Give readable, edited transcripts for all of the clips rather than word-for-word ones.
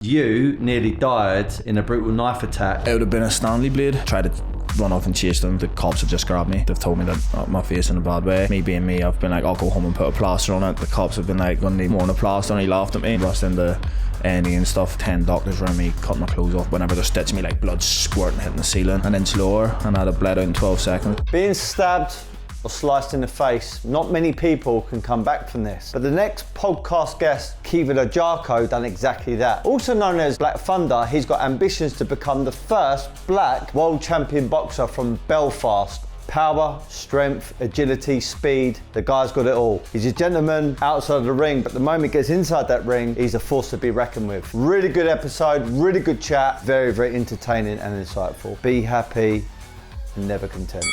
You nearly died in a brutal knife attack. It would have been a Stanley blade. Tried to run off and chase them. The cops have just grabbed me. They've told me that my face in a bad way. Me being me, I've been like, I'll go home and put a plaster on it. The cops have been like, gonna need more than a plaster, and he laughed at me. Rushed into A&E and stuff. 10 doctors around me, cutting my clothes off. Whenever they're stitching me, like blood squirting, hitting the ceiling. An inch lower, and I had it bled out in 12 seconds. Being stabbed or sliced in the face, not many people can come back from this. But the next podcast guest, Caoimhin Agyarko, done exactly that. Also known as BlackThunder, he's got ambitions to become the first black world champion boxer from Belfast. Power, strength, agility, speed, the guy's got it all. He's a gentleman outside of the ring, but the moment he gets inside that ring, he's a force to be reckoned with. Really good episode, really good chat, very, very entertaining and insightful. Be happy and never content.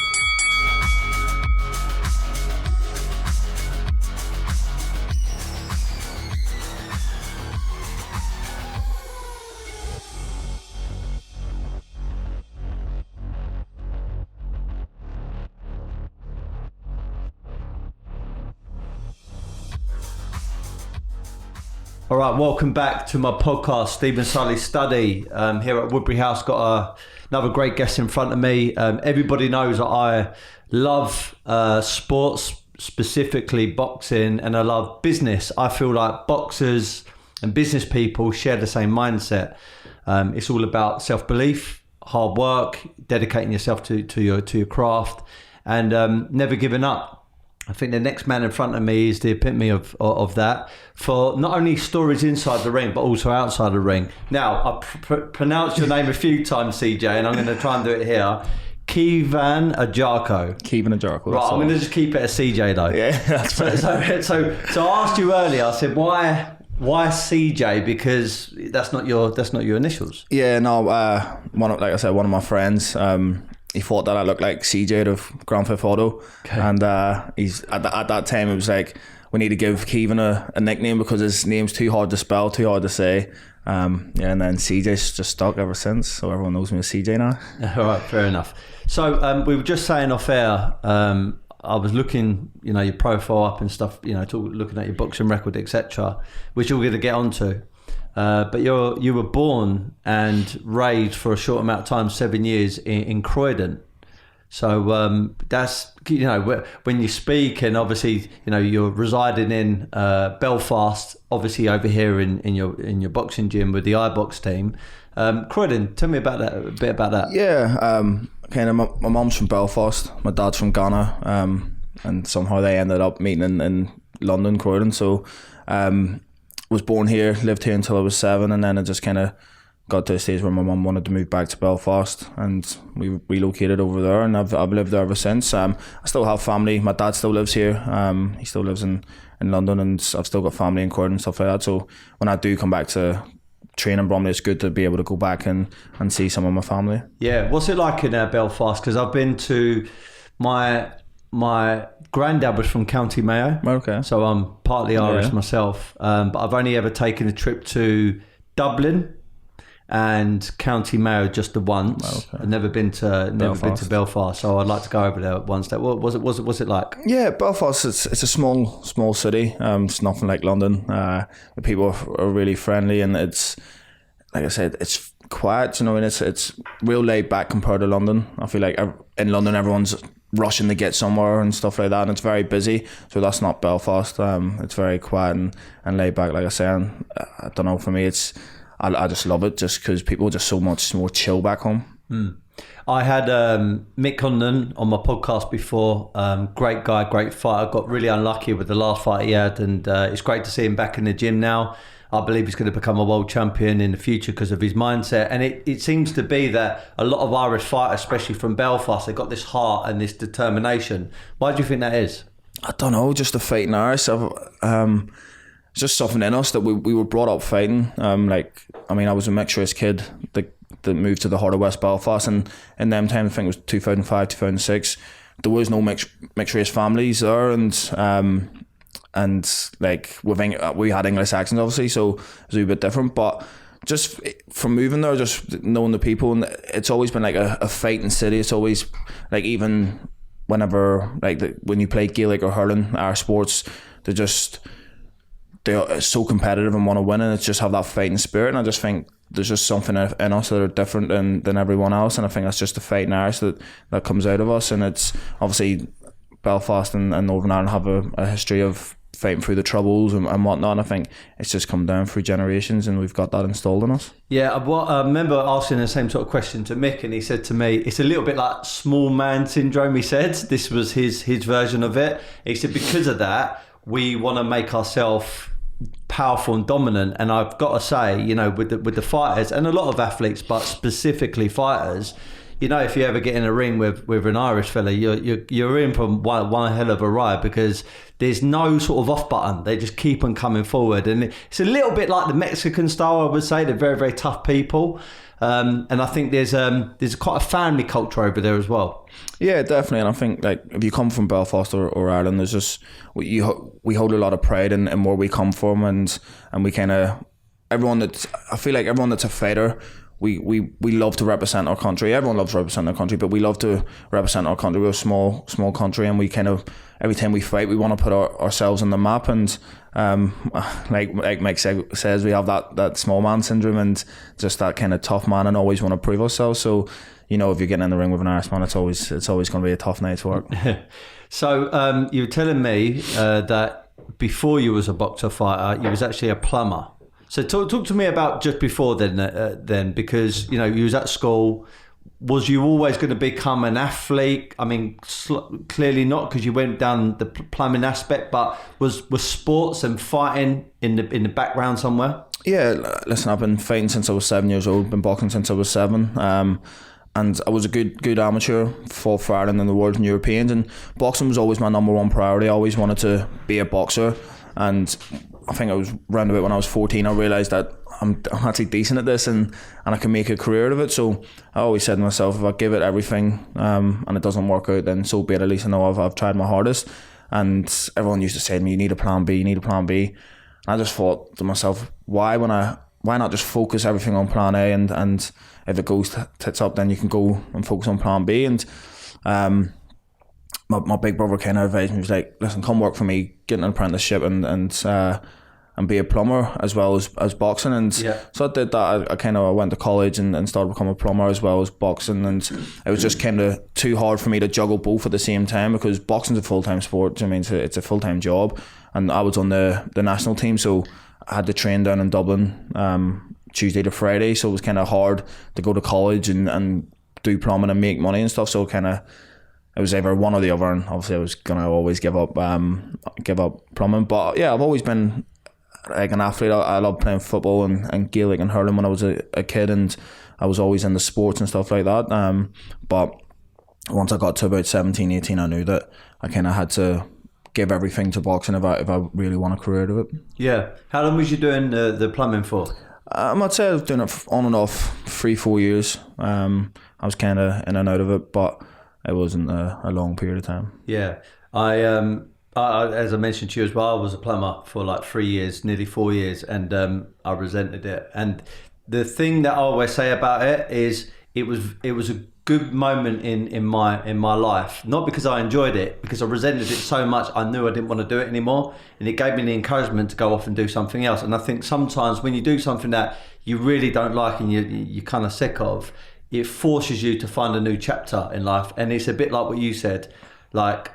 All right, welcome back to my podcast, Stephen Sulley Study. Here at Woodbury House, got another great guest in front of me. Everybody knows that I love sports, specifically boxing, and I love business. I feel like boxers and business people share the same mindset. It's all about self-belief, hard work, dedicating yourself to your craft, and never giving up. I think the next man in front of me is the epitome of that, for not only stories inside the ring, but also outside the ring. Now, I've pronounced your name a few times, CJ, and I'm going to try and do it here. Caoimhin Agyarko. Caoimhin Agyarko. Right, I'm going to just keep it as CJ though. Yeah, that's fine. So I asked you earlier, I said, why CJ? Because that's not your initials. Yeah, no, like I said, one of my friends, he thought that I looked like CJ out of Grand Theft Auto. Okay. And he's at that time it was like, we need to give Caoimhin a nickname because his name's too hard to spell, too hard to say. And then CJ's just stuck ever since, so everyone knows me as CJ now. All right, fair enough. So we were just saying off air, I was looking, your profile up and stuff, looking at your boxing record, etc., which we're going to get onto. But you were born and raised for a short amount of time, 7 years in Croydon. So that's, when you speak, and obviously, you're residing in Belfast, obviously over here in your boxing gym with the iBox team. Croydon, tell me about that, a bit about that. Yeah, kind of. My mum's from Belfast, my dad's from Ghana, and somehow they ended up meeting in London, Croydon. So was born here, lived here until I was 7, and then I just kind of got to a stage where my mum wanted to move back to Belfast, and we relocated over there, and I've lived there ever since. I still have family. My dad still lives here. He still lives in London, and I've still got family in Croydon and stuff like that. So when I do come back to train in Bromley, it's good to be able to go back and see some of my family. Yeah, what's it like in Belfast? Because I've been to my granddad was from County Mayo. Okay. So I'm partly Irish myself, but I've only ever taken a trip to Dublin and County Mayo just the once. Okay. I've never been to Belfast, so I'd like to go over there once. What was it like? Yeah, Belfast, it's a small city. It's nothing like London. The people are really friendly, and it's, like I said, it's quiet, and it's real laid back compared to London. I feel like in London everyone's rushing to get somewhere and stuff like that, and it's very busy. So that's not Belfast. It's very quiet and laid back, like I say. And I don't know, for me, I just love it, just because people are just so much more chill back home. I had Mick Condon on my podcast before. Great guy, great fighter. Got really unlucky with the last fight he had, and it's great to see him back in the gym now. I believe he's going to become a world champion in the future because of his mindset. And it seems to be that a lot of Irish fighters, especially from Belfast, they've got this heart and this determination. Why do you think that is? I don't know, just the fighting Irish. It's just something in us that we were brought up fighting. I was a mixed race kid that moved to the heart of West Belfast, and in them time, I think it was 2005, 2006, there was no mixed race families there, and like we had English accents obviously, so it was a bit different. But just from moving there, just knowing the people, and it's always been like a fighting city. It's always like, even whenever when you play Gaelic or hurling, our sports, they're so competitive and want to win, and it's just have that fighting spirit. And I just think there's just something in us that are different than everyone else, and I think that's just the fighting Irish that comes out of us. And it's obviously Belfast and Northern Ireland have a history of fighting through the troubles and whatnot, and I think it's just come down through generations, and we've got that installed in us. Yeah, I remember asking the same sort of question to Mick, and he said to me, it's a little bit like small man syndrome. He said this was his version of it. He said because of that we want to make ourselves powerful and dominant, and I've got to say, you know, with the fighters and a lot of athletes, but specifically fighters, you know, if you ever get in a ring with an Irish fella, you're in for one hell of a ride, because there's no sort of off button. They just keep on coming forward, and it's a little bit like the Mexican style. I would say they're very, very tough people, and I think there's quite a family culture over there as well. Yeah, definitely. And I think like if you come from Belfast or Ireland, there's just we hold a lot of pride in where we come from, and we kind of I feel like everyone that's a fighter. We love to represent our country. Everyone loves representing their country, but we love to represent our country. We're a small country, and we kind of, every time we fight, we want to put ourselves on the map. And like Mike says, we have that small man syndrome and just that kind of tough man, and always want to prove ourselves. So, you know, if you're getting in the ring with an Irishman, it's always going to be a tough night's work. So you were telling me that before you was a boxer fighter, you was actually a plumber. So talk to me about just before then, because, you know, you was at school. Was you always going to become an athlete? I mean, clearly not, because you went down the plumbing aspect, but was sports and fighting in the background somewhere? Yeah, listen, I've been fighting since I was 7 years old, been boxing since I was 7. And I was a good amateur, fought for Ireland and the World and Europeans, and boxing was always my number one priority. I always wanted to be a boxer, and I think I was round about when I was 14, I realised that I'm actually decent at this and I can make a career out of it. So I always said to myself, if I give it everything and it doesn't work out, then so be it. At least I know I've tried my hardest. And everyone used to say to me, you need a plan B, you need a plan B. And I just thought to myself, why not just focus everything on plan A, and if it goes tits up, then you can go and focus on plan B. And my big brother kind of advised me, he was like, listen, come work for me, get an apprenticeship and be a plumber as well as boxing. And so I did that. I went to college and started becoming a plumber as well as boxing, and it was just kind of too hard for me to juggle both at the same time, because boxing's a full-time sport. I mean, it's a full-time job, and I was on the national team, so I had to train down in Dublin Tuesday to Friday, so it was kind of hard to go to college and do plumbing and make money and stuff. So it was either one or the other, and obviously I was gonna always give up plumbing. But yeah, I've always been like an athlete. I loved playing football and Gaelic and hurling when I was a kid, and I was always into sports and stuff like that. But once I got to about 17, 18, I knew that I kind of had to give everything to boxing if I really want a career out of it. Yeah. How long was you doing the plumbing for? I'd say I was doing it on and off 3-4 years. I was kind of in and out of it, but it wasn't a long period of time. Yeah. I as I mentioned to you as well, I was a plumber for like 3 years, nearly 4 years, and I resented it. And the thing that I always say about it is it was a good moment in my life, not because I enjoyed it, because I resented it so much I knew I didn't want to do it anymore, and it gave me the encouragement to go off and do something else. And I think sometimes when you do something that you really don't like and you're kind of sick of, it forces you to find a new chapter in life. And it's a bit like what you said, like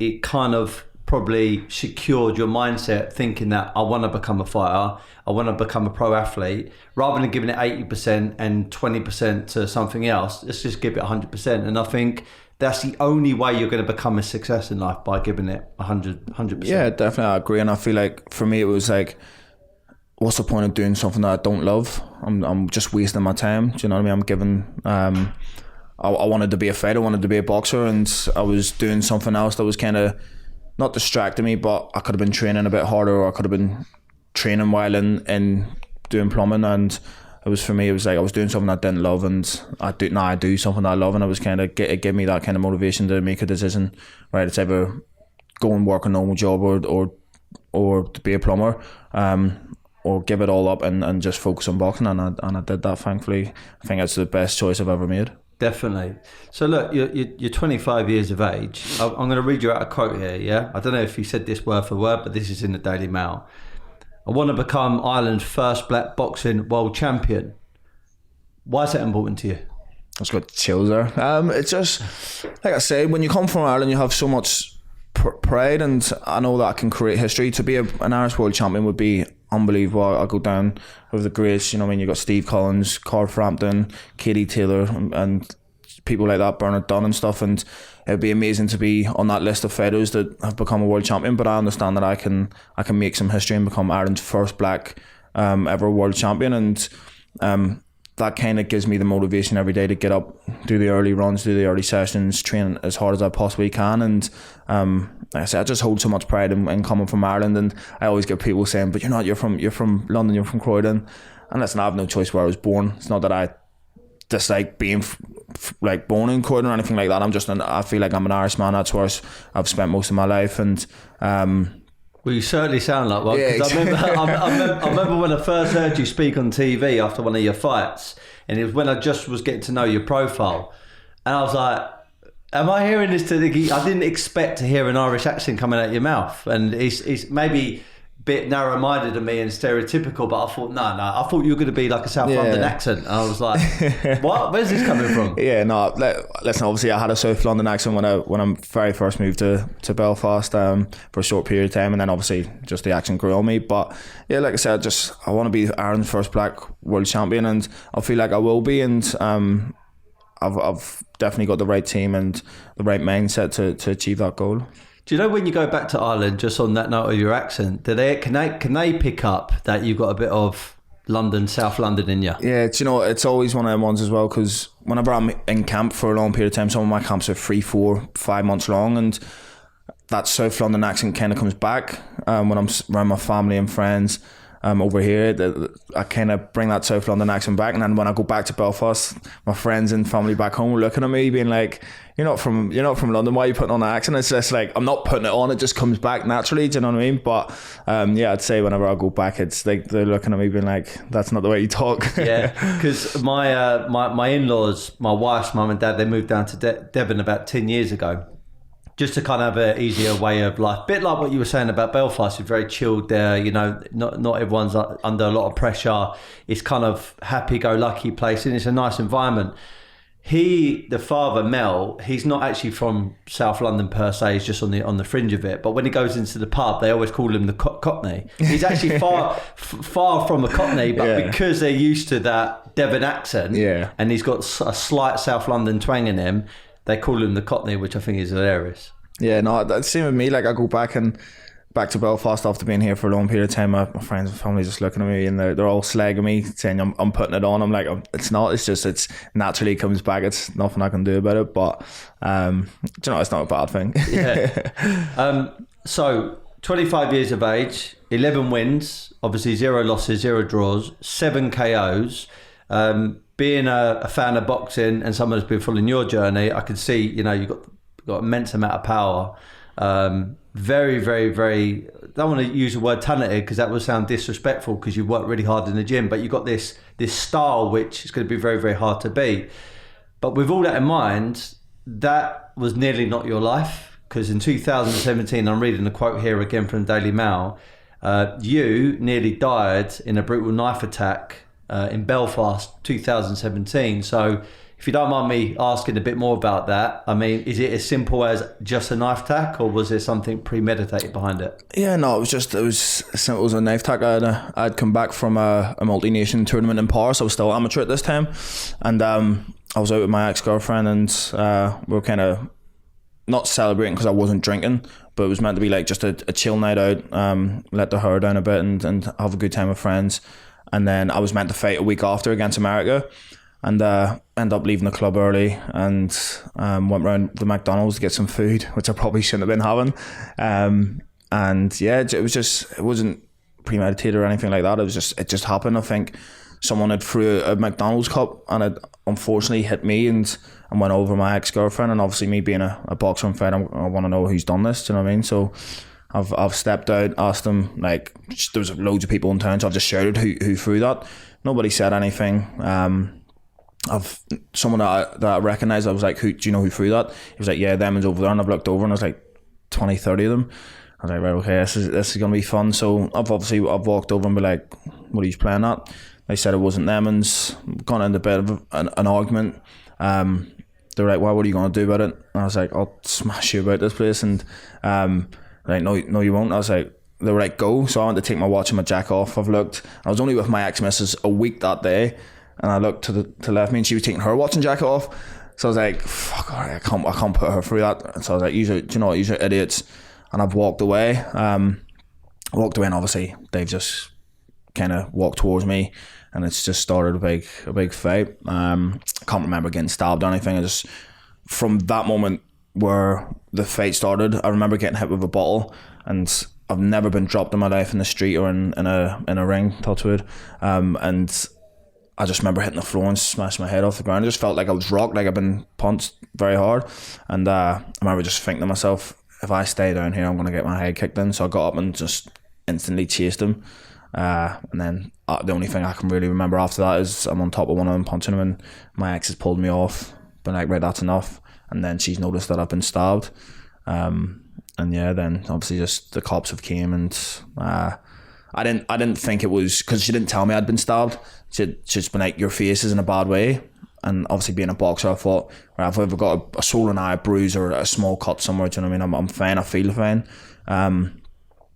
it kind of probably secured your mindset, thinking that I want to become a fighter, I want to become a pro athlete, rather than giving it 80% and 20% to something else. Let's just give it 100%. And I think that's the only way you're going to become a success in life, by giving it 100%. Yeah, definitely, I agree. And I feel like for me it was like, what's the point of doing something that I don't love? I'm just wasting my time. Do you know what I mean? I'm giving I wanted to be a fighter, I wanted to be a boxer, and I was doing something else that was kind of not distracting me, but I could have been training a bit harder, or I could have been training while in doing plumbing. And it was, for me, it was like I was doing something I didn't love, and I do something that I love, and it was kind of it gave me that kind of motivation to make a decision. Right, it's either go and work a normal job or to be a plumber, or give it all up and just focus on boxing. And I did that, thankfully. I think that's the best choice I've ever made. Definitely. So look, you're 25 years of age. I'm going to read you out a quote here, yeah? I don't know if you said this word for word, but this is in the Daily Mail. I want to become Ireland's first black boxing world champion. Why is that important to you? It's got chills there. It's just, like I say, when you come from Ireland, you have so much pride, and I know that I can create history. To be an Irish world champion would be unbelievable. I'll go down with the greats. You know what I mean? You've got Steve Collins, Carl Frampton, Katie Taylor, and people like that, Bernard Dunn and stuff, and it'd be amazing to be on that list of fighters that have become a world champion. But I understand that I can make some history and become Ireland's first black ever world champion, and that kind of gives me the motivation every day to get up, do the early runs, do the early sessions, train as hard as I possibly can. And like I said, I just hold so much pride in coming from Ireland. And I always get people saying, but you're from London, you're from Croydon. And listen, I have no choice where I was born. It's not that I dislike being like born in Croydon or anything like that. I feel like I'm an Irishman. That's where I've spent most of my life. And well, you certainly sound like one. Yeah, I remember when I first heard you speak on TV after one of your fights, and it was when I just was getting to know your profile, and I was like, am I hearing this I didn't expect to hear an Irish accent coming out of your mouth, and it's maybe a bit narrow-minded of me and stereotypical, but I thought, no, I thought you were going to be like a South London accent. And I was like, what? Where's this coming from? Yeah, no, listen, obviously I had a South London accent when I very first moved to Belfast for a short period of time, and then obviously just the accent grew on me. But yeah, like I said, I want to be Ireland's first black world champion, and I feel like I will be, and I've definitely got the right team and the right mindset to achieve that goal. Do you know when you go back to Ireland, just on that note of your accent, can they pick up that you've got a bit of South London in you? Yeah, it's always one of them ones as well, because whenever I'm in camp for a long period of time, some of my camps are 3, 4, 5 months long, and that South London accent kind of comes back when I'm around my family and friends over here. I kind of bring that South London accent back, and then when I go back to Belfast, my friends and family back home are looking at me being like, you're not from London, why are you putting on an accent? It's just like, I'm not putting it on, it just comes back naturally, do you know what I mean? But yeah, I'd say whenever I go back, it's like they're looking at me being like, that's not the way you talk. Yeah, because my in-laws, my wife's mum and dad, they moved down to Devon about 10 years ago, just to kind of have an easier way of life. Bit like what you were saying about Belfast, it's very chilled there, not everyone's under a lot of pressure. It's kind of happy-go-lucky place, and it's a nice environment. The father, Mel, he's not actually from South London per se, he's just on the fringe of it. But when he goes into the pub, they always call him the Cockney. He's actually far from a Cockney, but because they're used to that Devon accent, and he's got a slight South London twang in him, they call him the Cockney, which I think is hilarious. Yeah, no, that's the same with me. Like, I go back to Belfast after being here for a long period of time. My friends and family just looking at me, and they're all slagging me, saying I'm putting it on. I'm like, it's not. It's naturally comes back. It's nothing I can do about it. But it's not a bad thing. Yeah. So 25 years of age, 11 wins, obviously 0 losses, 0 draws, 7 KOs. Being a fan of boxing and someone who's been following your journey, I can see, you've got immense amount of power. Very, very, very, I don't want to use the word talented because that would sound disrespectful, because you work really hard in the gym, but you've got this style which is going to be very, very hard to beat. But with all that in mind, that was nearly not your life, because in 2017, I'm reading a quote here again from the Daily Mail, you nearly died in a brutal knife attack in Belfast 2017. So if you don't mind me asking a bit more about that, I mean, is it as simple as just a knife attack, or was there something premeditated behind it? Yeah, no, it was as simple as a knife attack. I'd come back from a multi-nation tournament in Paris. I was still amateur at this time, and I was out with my ex-girlfriend, and we were kind of not celebrating because I wasn't drinking, but it was meant to be like just a chill night out, let the hair down a bit and have a good time with friends. And then I was meant to fight a week after against America, and ended up leaving the club early and went round the McDonald's to get some food, which I probably shouldn't have been having. And yeah, it wasn't premeditated or anything like that. It just happened. I think someone had threw a McDonald's cup, and it unfortunately hit me and went over my ex-girlfriend. And obviously, me being a boxer and fighter, I want to know who's done this. Do you know what I mean? So I've stepped out, asked them, like, there was loads of people in town, so I've just shouted who threw that. Nobody said anything. I've someone that I recognised, I was like, do you know who threw that? He was like, yeah, them is over there. And I've looked over and there's like 20, 30 of them. I was like, right, okay, this is gonna be fun. So I've walked over and been like, what are you playing at? They said it wasn't them, and gone into a bit of an argument. They were like, well, what are you going to do about it? And I was like, I'll smash you about this place. And like, no, you won't. I was like, they were like, go. So I went to take my watch and my jacket off. I've looked. I was only with my ex-missus a week that day, and I looked to the left of me, and she was taking her watch and jacket off. So I was like, fuck, all right, I can't put her through that. And so I was like, you're idiots. And I've walked away. And obviously they've just kind of walked towards me, and it's just started a big fight. I can't remember getting stabbed or anything. I just, from that moment where the fight started, I remember getting hit with a bottle, and I've never been dropped in my life in the street or in a ring, touch wood. And I just remember hitting the floor and smashing my head off the ground. I just felt like I was rocked, like I've been punched very hard. And I remember just thinking to myself, if I stay down here, I'm going to get my head kicked in. So I got up and just instantly chased him. And then the only thing I can really remember after that is I'm on top of one of them punching him, and my ex has pulled me off, been like, right, that's enough. And then she's noticed that I've been stabbed. And yeah, then obviously just the cops have came, and I didn't think it was, because she didn't tell me I'd been stabbed. She'd just been like, your face is in a bad way. And obviously being a boxer, I thought, right, if I've ever got a swollen eye, a bruise, or a small cut somewhere, do you know what I mean? I'm fine, I feel fine. I'm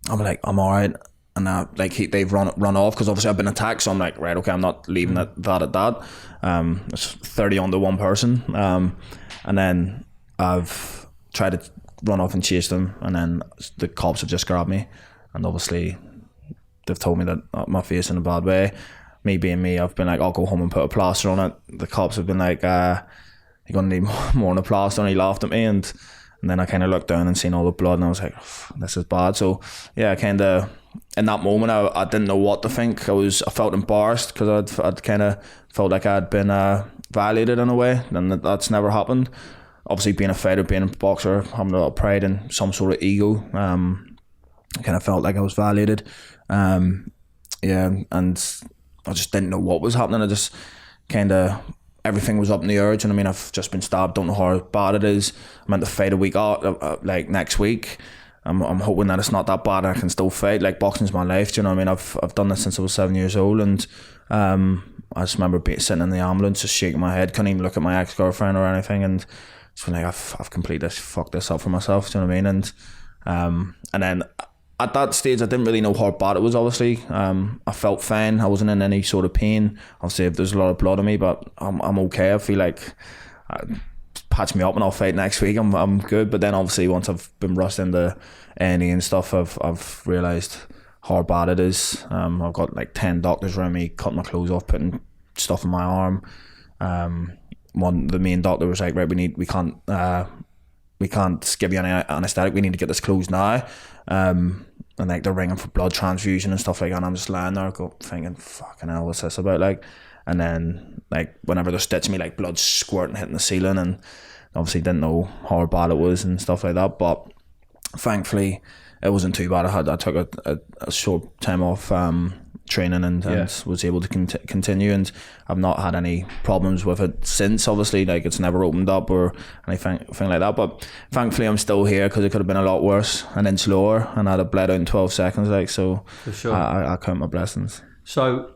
like, I'm alright. And they've run off, because obviously I've been attacked, so I'm like, right, okay, I'm not leaving that at that. It's 30 on to one person. And then I've tried to run off and chase them, and then the cops have just grabbed me, and obviously they've told me that my face in a bad way. Me being me, I've been like, I'll go home and put a plaster on it. The cops have been like, you're gonna need more than a plaster, and he laughed at me, and then I kind of looked down and seen all the blood, and I was like, this is bad. So yeah, I kind of, in that moment, I didn't know what to think. I felt embarrassed, because I'd kind of felt like I'd been violated in a way, and that's never happened. Obviously, being a fighter, being a boxer, having a lot of pride and some sort of ego, I kind of felt like I was violated. Yeah, and I just didn't know what was happening. I just kind of, everything was up in the air. Do you know what I mean? I've just been stabbed, don't know how bad it is. I'm meant to fight a week out, like next week. I'm hoping that it's not that bad and I can still fight. Like, boxing's my life, do you know what I mean? I've done this since I was 7 years old, and I just remember sitting in the ambulance just shaking my head, couldn't even look at my ex-girlfriend or anything, and just been like, I've completely fucked this up for myself, do you know what I mean? And then at that stage I didn't really know how bad it was, obviously. I felt fine, I wasn't in any sort of pain. Obviously if there's a lot of blood on me, but I'm okay. I feel like, patch me up and I'll fight next week, I'm good. But then obviously once I've been rushed into A&E and stuff, I've realised how bad it is. I've got like 10 doctors around me, cutting my clothes off, putting stuff in my arm. The main doctor was like, right, we can't give you any anaesthetic, we need to get this closed now. And like they're ringing for blood transfusion and stuff like that, and I'm just lying there thinking, fucking hell, what's this about, like? And then like whenever they're stitching me, like blood squirting, hitting the ceiling, and obviously didn't know how bad it was and stuff like that. But thankfully it wasn't too bad. I took a short time off training and was able to continue, and I've not had any problems with it since. Obviously, like, it's never opened up or anything like that, but thankfully I'm still here, because it could have been a lot worse, an inch lower, and I'd have bled out in 12 seconds, like, so for sure. I count my blessings. So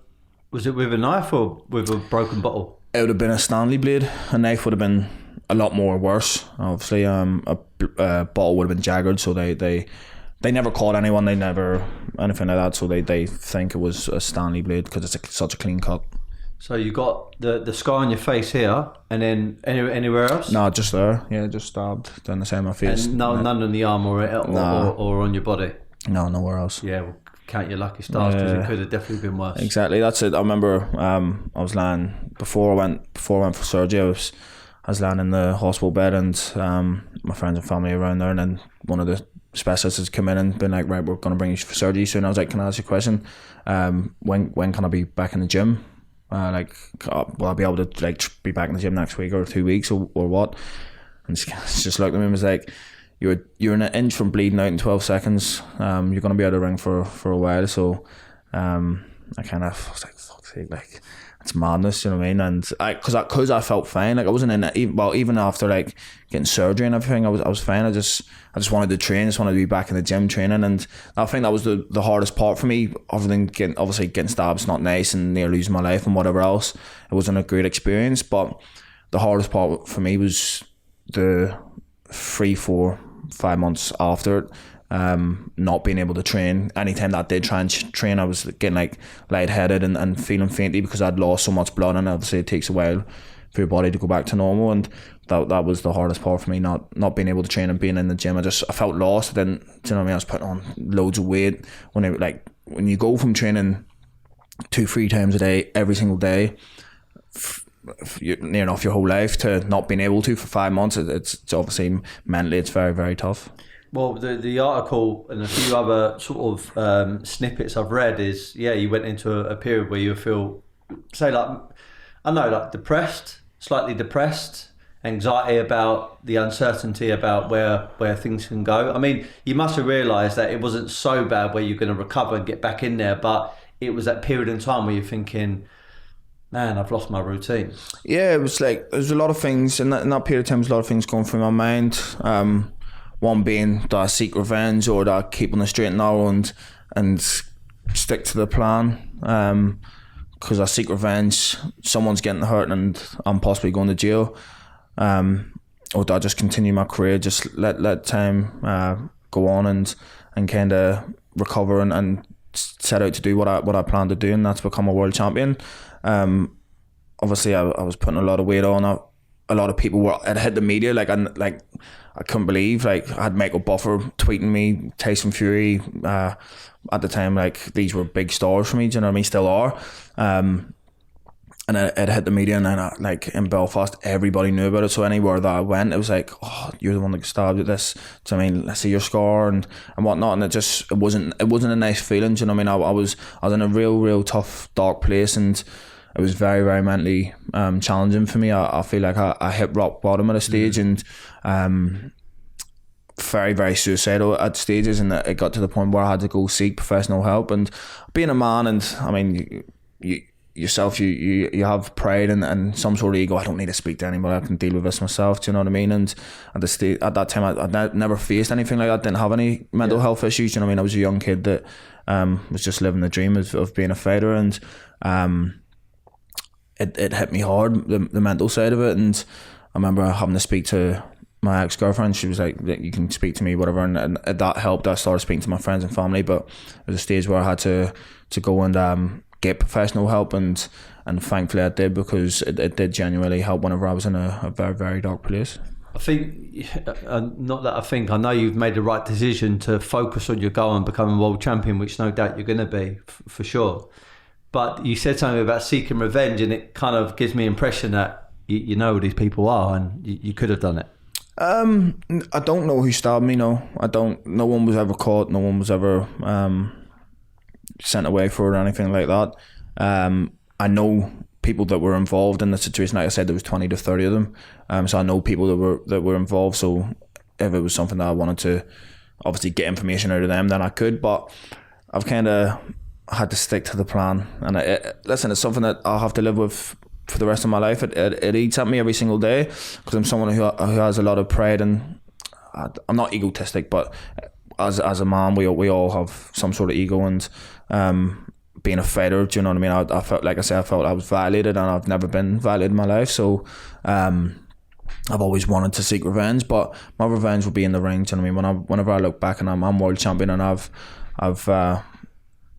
was it with a knife or with a broken bottle? It would have been a Stanley blade. A knife would have been a lot more worse, obviously. A bottle would have been jaggered, so they never caught anyone, they never anything like that, so they think it was a Stanley blade, because it's such a clean cut. So you got the scar on your face here, and then anywhere else? No, just there. Yeah, just stabbed down the side of my face. And none on the arm or on your body? No, nowhere else. Yeah, well, count your lucky stars, because it could have definitely been worse. Exactly, that's it. I remember I was lying, before I went for surgery, I was lying in the hospital bed, and my friends and family around there, and then one of the specialists has come in and been like, right, we're going to bring you for surgery soon. I was like, can I ask you a question? When can I be back in the gym? Will I be able to like be back in the gym next week or 2 weeks or what? And she just looked at me and was like, you're an inch from bleeding out in 12 seconds. You're going to be out of the ring for a while. So I kind of was like, fuck's sake, like, it's madness, you know what I mean? And because I felt fine, like I wasn't in it, even after like getting surgery and everything, I was fine. I just wanted to train, just wanted to be back in the gym training, and I think that was the hardest part for me. Other than getting stabbed's not nice and near losing my life and whatever else, it wasn't a great experience. But the hardest part for me was the 3, 4, 5 months after it. Not being able to train. Anytime that I did try and train, I was getting like lightheaded and feeling fainty because I'd lost so much blood, and obviously it takes a while for your body to go back to normal, and that was the hardest part for me, not being able to train and being in the gym. I felt lost. I didn't, you know what I mean? I was putting on loads of weight. When you go from training 2-3 times a day every single day, near enough your whole life, to not being able to for 5 months, it's obviously mentally it's very, very tough. Well, the article and a few other sort of snippets I've read is, you went into a period where you feel, say, like, I know, like slightly depressed, anxiety about the uncertainty about where things can go. I mean, you must have realised that it wasn't so bad where you're going to recover and get back in there, but it was that period in time where you're thinking, man, I've lost my routine. Yeah, it was like, there's a lot of things, in that period of time, there's a lot of things going through my mind. One being that I seek revenge, or that I keep on the straight and narrow and stick to the plan. Because I seek revenge, someone's getting hurt and I'm possibly going to jail. Or do I just continue my career, just let time go on and kind of recover and set out to do what I plan to do, and that's become a world champion. Obviously, I was putting a lot of weight on. A lot of people had hit the media, I couldn't believe, I had Michael Buffer tweeting me, Tyson Fury, at the time, these were big stars for me, do you know what I mean, still are. And it hit the media, and then in Belfast, everybody knew about it, so anywhere that I went, it was like, oh, you're the one that got stabbed at this, do you know what I mean, let's see your scar and whatnot, and it wasn't a nice feeling, do you know what I mean. I was in a real tough, dark place, and it was very, very mentally challenging for me. I feel like I hit rock bottom at a stage, and very, very suicidal at stages, and it got to the point where I had to go seek professional help. And being a man, and I mean, you yourself, you have pride and some sort of ego. I don't need to speak to anybody, I can deal with this myself, do you know what I mean? And at that time, I never faced anything like that, didn't have any mental health issues, do you know what I mean? I was a young kid that was just living the dream of being a fighter, and it hit me hard, the mental side of it. And I remember having to speak to my ex-girlfriend. She was like, you can speak to me, whatever, and that helped. I started speaking to my friends and family, but there was a stage where I had to go and get professional help, and thankfully I did, because it did genuinely help whenever I was in a very, very dark place. I think, I know you've made the right decision to focus on your goal and becoming world champion, which no doubt you're going to be, for sure. But you said something about seeking revenge, and it kind of gives me the impression that you know who these people are, and you could have done it. I don't know who stabbed me, no. I don't. No one was ever caught, no one was ever sent away for it or anything like that. I know people that were involved in the situation. Like I said, there was 20 to 30 of them. So I know people that were involved, so if it was something that I wanted to obviously get information out of them, then I could, but I've kind of had to stick to the plan, and listen, it's something that I'll have to live with for the rest of my life. It eats at me every single day, because I'm someone who has a lot of pride, and I'm not egotistic, but as a man, we all have some sort of ego, and being a fighter, do you know what I mean? I felt, like I said, I was violated, and I've never been violated in my life, so I've always wanted to seek revenge, but my revenge will be in the ring, do you know what I mean? Whenever I look back and I'm world champion, and I've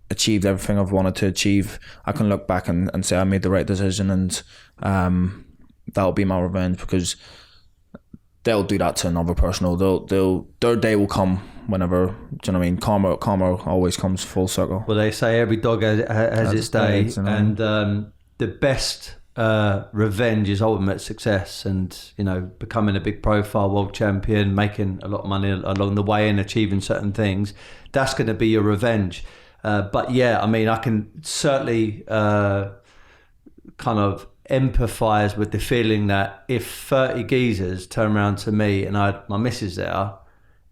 achieved everything I've wanted to achieve, I can look back and say I made the right decision, and that'll be my revenge, because they'll do that to another person. Their day will come whenever, do you know what I mean? Karma always comes full circle. Well, they say every dog has its day, you know? And the best revenge is ultimate success, and becoming a big profile world champion, making a lot of money along the way, and achieving certain things. That's going to be your revenge. But yeah, I mean, I can certainly kind of empathise with the feeling that if 30 geezers turn around to me, and I had my missus there,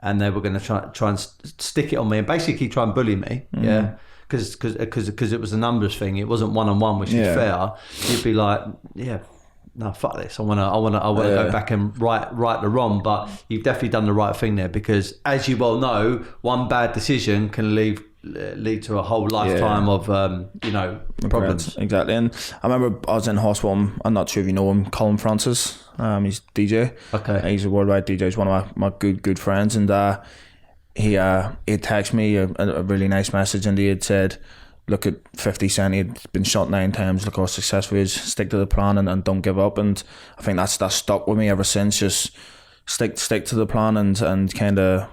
and they were going to try and stick it on me and basically try and bully me, because it was a numbers thing, it wasn't one-on-one, which is fair, you'd be like, no, fuck this. I wanna go back and right the wrong. But you've definitely done the right thing there, because as you well know, one bad decision can lead to a whole lifetime of problems. Exactly. And I remember I was in hospital. I'm not sure if you know him, Colin Francis. He's DJ. Okay. He's a worldwide DJ. He's one of my good friends, and he texted me a really nice message, and he had said, look at 50 Cent, he'd been shot 9 times, look how successful he is, stick to the plan and don't give up. And I think that's stuck with me ever since, just stick to the plan and kind of,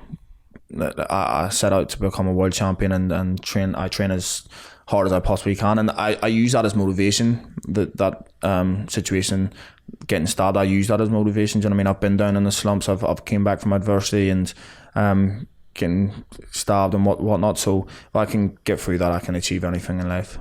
I set out to become a world champion and train as hard as I possibly can, and I use that as motivation. That situation, getting stabbed, I use that as motivation. Do you know what I mean? I've been down in the slumps, I've came back from adversity and getting stabbed and whatnot. So if I can get through that, I can achieve anything in life.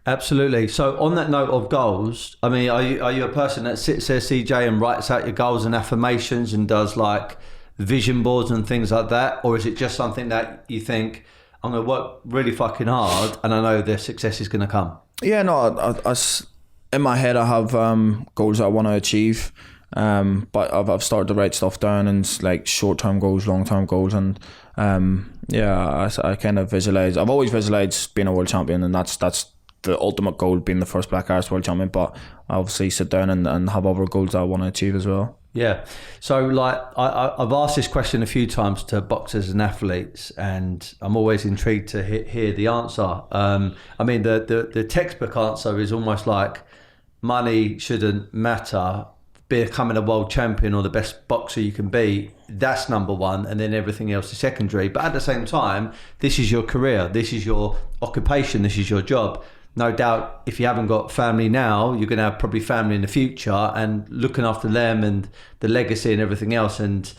Absolutely. So on that note of goals, I mean, are you a person that sits there, CJ, and writes out your goals and affirmations and does like vision boards and things like that, or is it just something that you think, I'm going to work really fucking hard and I know the success is going to come? Yeah, no, I in my head I have goals that I want to achieve, but I've started to write stuff down, and like short-term goals, long-term goals, and I kind of visualize. I've always visualized being a world champion, and that's the ultimate goal, being the first Black Irish world champion. But I obviously sit down and have other goals that I want to achieve as well. Yeah. So like I've asked this question a few times to boxers and athletes, and I'm always intrigued to hear the answer. I mean, the textbook answer is almost like money shouldn't matter. Becoming a world champion or the best boxer you can be, that's number one, and then everything else is secondary. But at the same time, this is your career, this is your occupation, this is your job. No doubt, if you haven't got family now, you're going to have probably family in the future, and looking after them and the legacy and everything else, and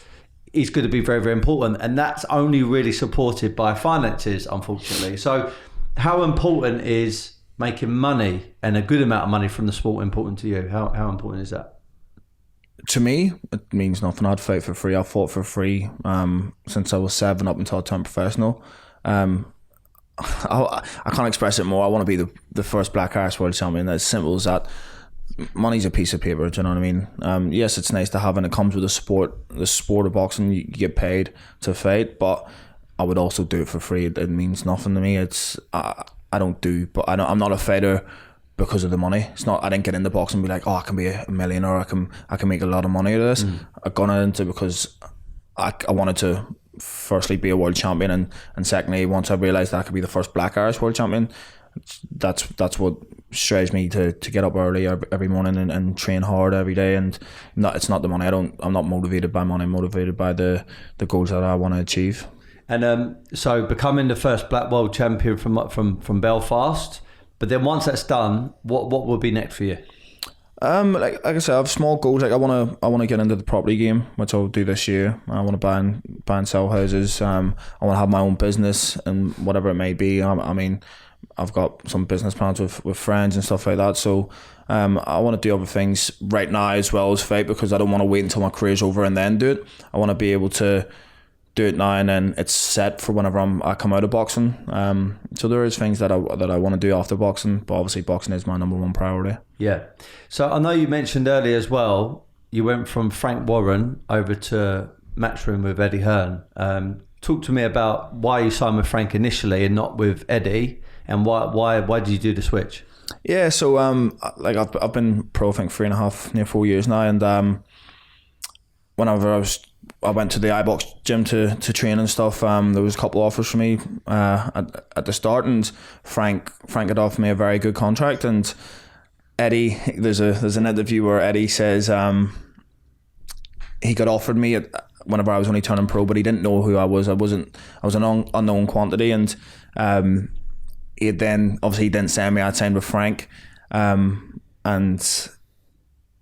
it's going to be very, very important. And that's only really supported by finances, unfortunately. So how important is making money, and a good amount of money from the sport, important to you? How important is that? To me, it means nothing. I'd fight for free. I've fought for free since I was 7 up until I turned professional. I can't express it more. I want to be the first Black Irish world champion. As simple as that. Money's a piece of paper, do you know what I mean? Yes, it's nice to have, and it comes with the sport of boxing. You get paid to fight, but I would also do it for free. It means nothing to me. I don't do, but I'm not a fighter because of the money. It's not, I didn't get into boxing and be like, I can be a millionaire, I can make a lot of money out of this. I got into it because I wanted to firstly be a world champion, and secondly, once I realised that I could be the first Black Irish world champion, that's what strives me to get up early every morning and train hard every day. And it's not the money. I'm not motivated by money. I'm motivated by the goals that I want to achieve. And so becoming the first Black world champion from Belfast. But then once that's done, what will be next for you? Like I said, I have small goals. Like I want to get into the property game, which I'll do this year. I want to buy and sell houses. I want to have my own business, and whatever it may be. I mean, I've got some business plans with friends and stuff like that. So I want to do other things right now as well as fight, because I don't want to wait until my career's over and then do it. I want to be able to do it now, and then it's set for whenever I come out of boxing. So there is things that I want to do after boxing, but obviously boxing is my number one priority. Yeah. So I know you mentioned earlier as well, you went from Frank Warren over to Matchroom with Eddie Hearn. Talk to me about why you signed with Frank initially and not with Eddie, and why did you do the switch? Yeah. So like I've been pro, I think 3.5, near 4 years now, and whenever I went to the iBox gym to train and stuff, there was a couple of offers for me at the start, and Frank had offered me a very good contract. And Eddie, there's an interview where Eddie says he got offered me whenever I was only turning pro, but he didn't know who I was. I was an unknown quantity, and he didn't send me. I'd signed with Frank, and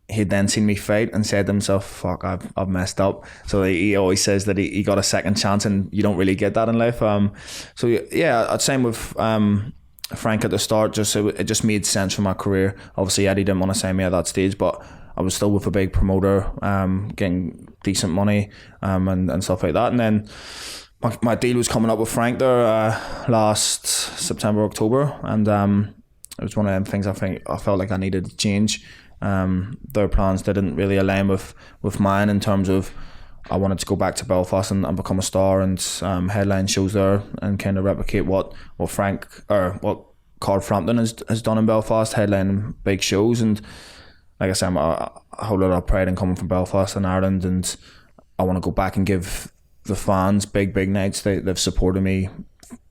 he'd then seen me fight and said to himself, fuck, I've messed up. So he always says that he got a second chance, and you don't really get that in life. So yeah, I'd sign with Frank at the start. It just made sense for my career. Obviously Eddie didn't want to sign me at that stage, but I was still with a big promoter, getting decent money and stuff like that. And then my deal was coming up with Frank there last September, October, and it was one of them things I felt like I needed to change. Their plans didn't really align with mine in terms of I wanted to go back to Belfast and become a star and headline shows there and kind of replicate what Frank or what Carl Frampton has done in Belfast, headlining big shows. And like I said, I'm a whole lot of pride in coming from Belfast and Ireland, and I want to go back and give the fans big nights. They've supported me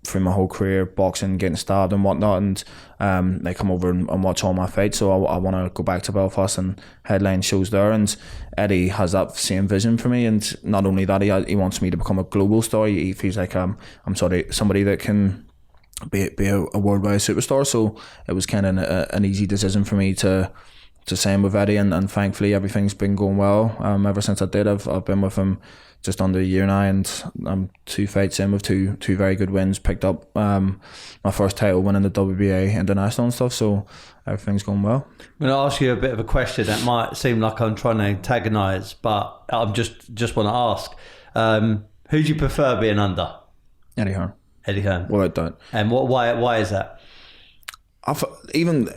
through my whole career, boxing, getting stabbed and whatnot, and they come over and watch all my fights. So I want to go back to Belfast and headline shows there. And Eddie has that same vision for me, and not only that, he wants me to become a global star. He feels like I'm somebody that can be a worldwide superstar. So it was kind of an easy decision for me to sign with Eddie, and thankfully everything's been going well. Ever since I did, I've been with him just under a year now, and I'm 2 fights in with two very good wins. Picked up my first title win in the WBA International and stuff, so everything's going well. I'm going to ask you a bit of a question that might seem like I'm trying to antagonise, but I'm just want to ask, who do you prefer being under? Eddie Hearn. Eddie Hearn. Without doubt. And why is that? Even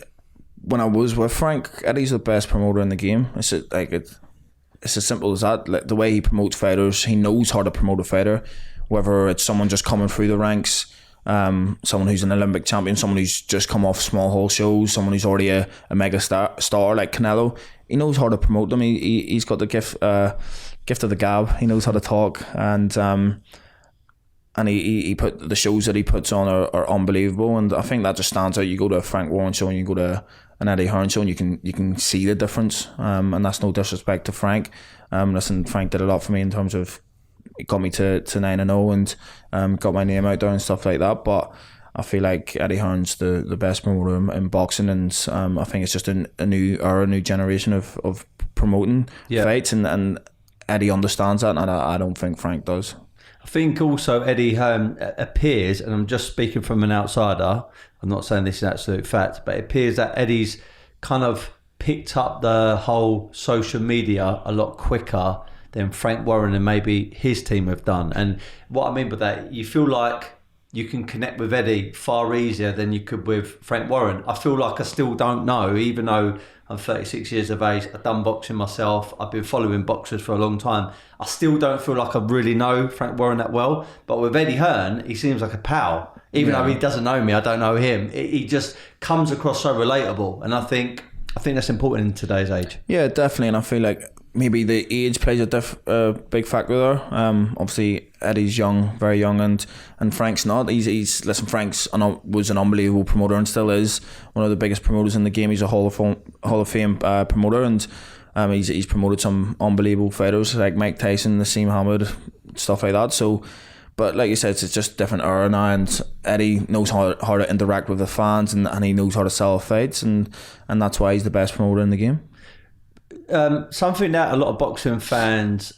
when I was with Frank, Eddie's the best promoter in the game. It's as simple as that. Like, the way he promotes fighters, he knows how to promote a fighter, whether it's someone just coming through the ranks, someone who's an Olympic champion, someone who's just come off small hall shows, someone who's already a mega star like Canelo. He knows how to promote them. He's got the gift of the gab. He knows how to talk, and he put the shows that he puts on are unbelievable, and I think that just stands out. You go to a Frank Warren show and you go to an Eddie Hearn show, and you can see the difference, and that's no disrespect to Frank. Listen, Frank did a lot for me in terms of it got me to 9-0 and got my name out there and stuff like that, but I feel like Eddie Hearn's the best promoter in boxing, and I think it's just a new generation of promoting fights, and Eddie understands that, and I don't think Frank does. I think also Eddie appears, and I'm just speaking from an outsider, I'm not saying this is absolute fact, but it appears that Eddie's kind of picked up the whole social media a lot quicker than Frank Warren and maybe his team have done. And what I mean by that, you feel like you can connect with Eddie far easier than you could with Frank Warren. I feel like I still don't know, even though I'm 36 years of age, I've done boxing myself, I've been following boxers for a long time. I still don't feel like I really know Frank Warren that well. But with Eddie Hearn, he seems like a pal. Even though he doesn't know me, I don't know him. He just comes across so relatable. And I think that's important in today's age. Yeah, definitely. And I feel like maybe the age plays a big factor there. Obviously, Eddie's young, very young, and Frank's not. Listen, Frank's was an unbelievable promoter and still is one of the biggest promoters in the game. He's a Hall of Fame promoter, and he's promoted some unbelievable fighters like Mike Tyson, Nassim Hamed, stuff like that. So, but like you said, it's just a different era now, and Eddie knows how to interact with the fans, and he knows how to sell fights, and that's why he's the best promoter in the game. Something that a lot of boxing fans,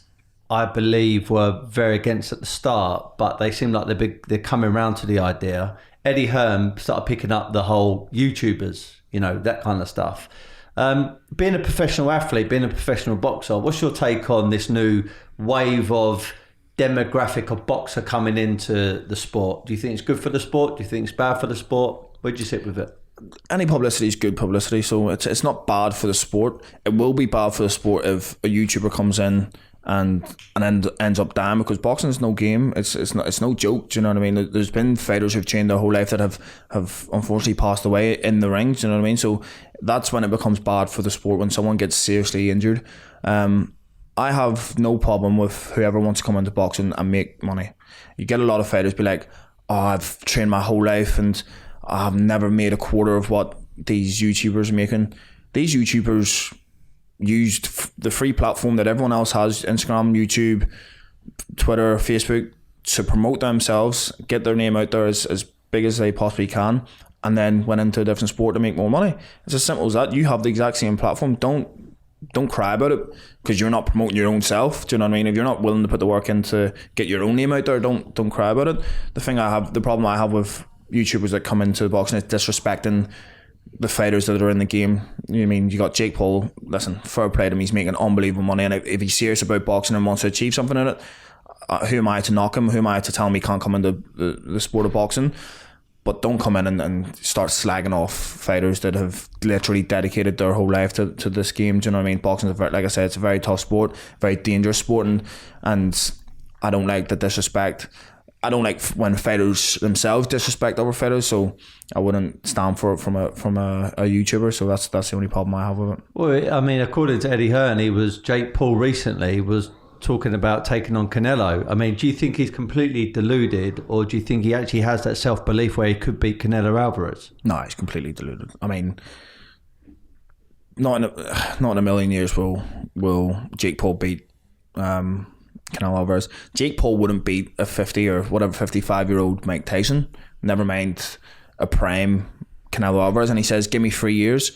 I believe, were very against at the start, but they seem like they're coming around to the idea. Eddie Hearn started picking up the whole YouTubers, that kind of stuff. Being a professional athlete, being a professional boxer, what's your take on this new wave of demographic of boxer coming into the sport? Do you think it's good for the sport? Do you think it's bad for the sport? Where do you sit with it? Any publicity is good publicity, so it's not bad for the sport. It will be bad for the sport if a YouTuber comes in and ends up down, because boxing is no game. It's no joke. Do you know what I mean? There's been fighters who've trained their whole life that have unfortunately passed away in the ring. Do you know what I mean? So that's when it becomes bad for the sport, when someone gets seriously injured. I have no problem with whoever wants to come into boxing and make money. You get a lot of fighters be like, "Oh, I've trained my whole life and I've never made a quarter of what these YouTubers are making." These YouTubers used the free platform that everyone else has, Instagram, YouTube, Twitter, Facebook, to promote themselves, get their name out there as big as they possibly can, and then went into a different sport to make more money. It's as simple as that. You have the exact same platform. Don't cry about it because you're not promoting your own self. Do you know what I mean? If you're not willing to put the work in to get your own name out there, don't cry about it. The problem I have with YouTubers that come into boxing is disrespecting the fighters that are in the game. You mean, you got Jake Paul. Listen, fair play to him. He's making unbelievable money, and if he's serious about boxing and wants to achieve something in it, who am I to knock him? Who am I to tell him he can't come into the sport of boxing? But don't come in and start slagging off fighters that have literally dedicated their whole life to this game. Do you know what I mean? Boxing is, like I said, it's a very tough sport, very dangerous sport, and I don't like the disrespect. I don't like when fighters themselves disrespect other fighters, so I wouldn't stand for it from a YouTuber. So that's the only problem I have with it. Well, I mean, according to Eddie Hearn, Jake Paul recently was talking about taking on Canelo. I mean, do you think he's completely deluded, or do you think he actually has that self-belief where he could beat Canelo Alvarez? No, he's completely deluded. I mean, not in a million years will Jake Paul beat Canelo Alvarez. Jake Paul wouldn't beat a 50 or whatever 55-year-old Mike Tyson, never mind a prime Canelo Alvarez. And he says, give me 3 years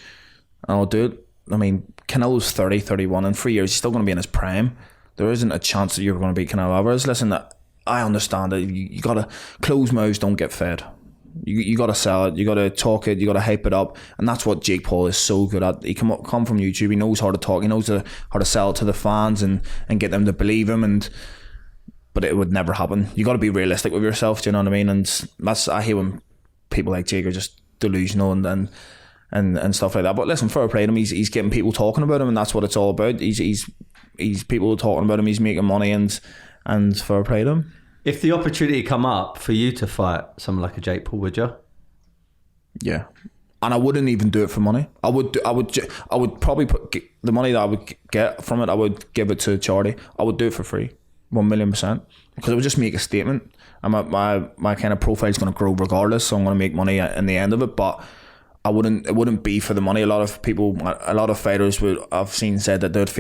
and I'll do it. I mean, Canelo's 30, 31. In 3 years he's still going to be in his prime. There isn't a chance that you're going to beat Canelo Alvarez. Listen, I understand that you got to, closed mouths don't get fed. You got to sell it, you got to talk it, you got to hype it up, and that's what Jake Paul is so good at. He come from YouTube, he knows how to talk, he knows how to sell it to the fans and get them to believe him, but it would never happen. You got to be realistic with yourself, do you know what I mean? And I hate when people like Jake are just delusional and stuff like that. But listen, fair play to him, he's getting people talking about him, and that's what it's all about. He's people talking about him, he's making money, and fair play to him. If the opportunity come up for you to fight someone like a Jake Paul, would you? Yeah, and I wouldn't even do it for money. I would probably put the money that I would get from it, I would give it to charity. I would do it for free, 1,000,000%, because it would just make a statement. And my kind of profile is going to grow regardless, so I'm going to make money in the end of it. But it wouldn't be for the money. A lot of fighters I've seen said that they'd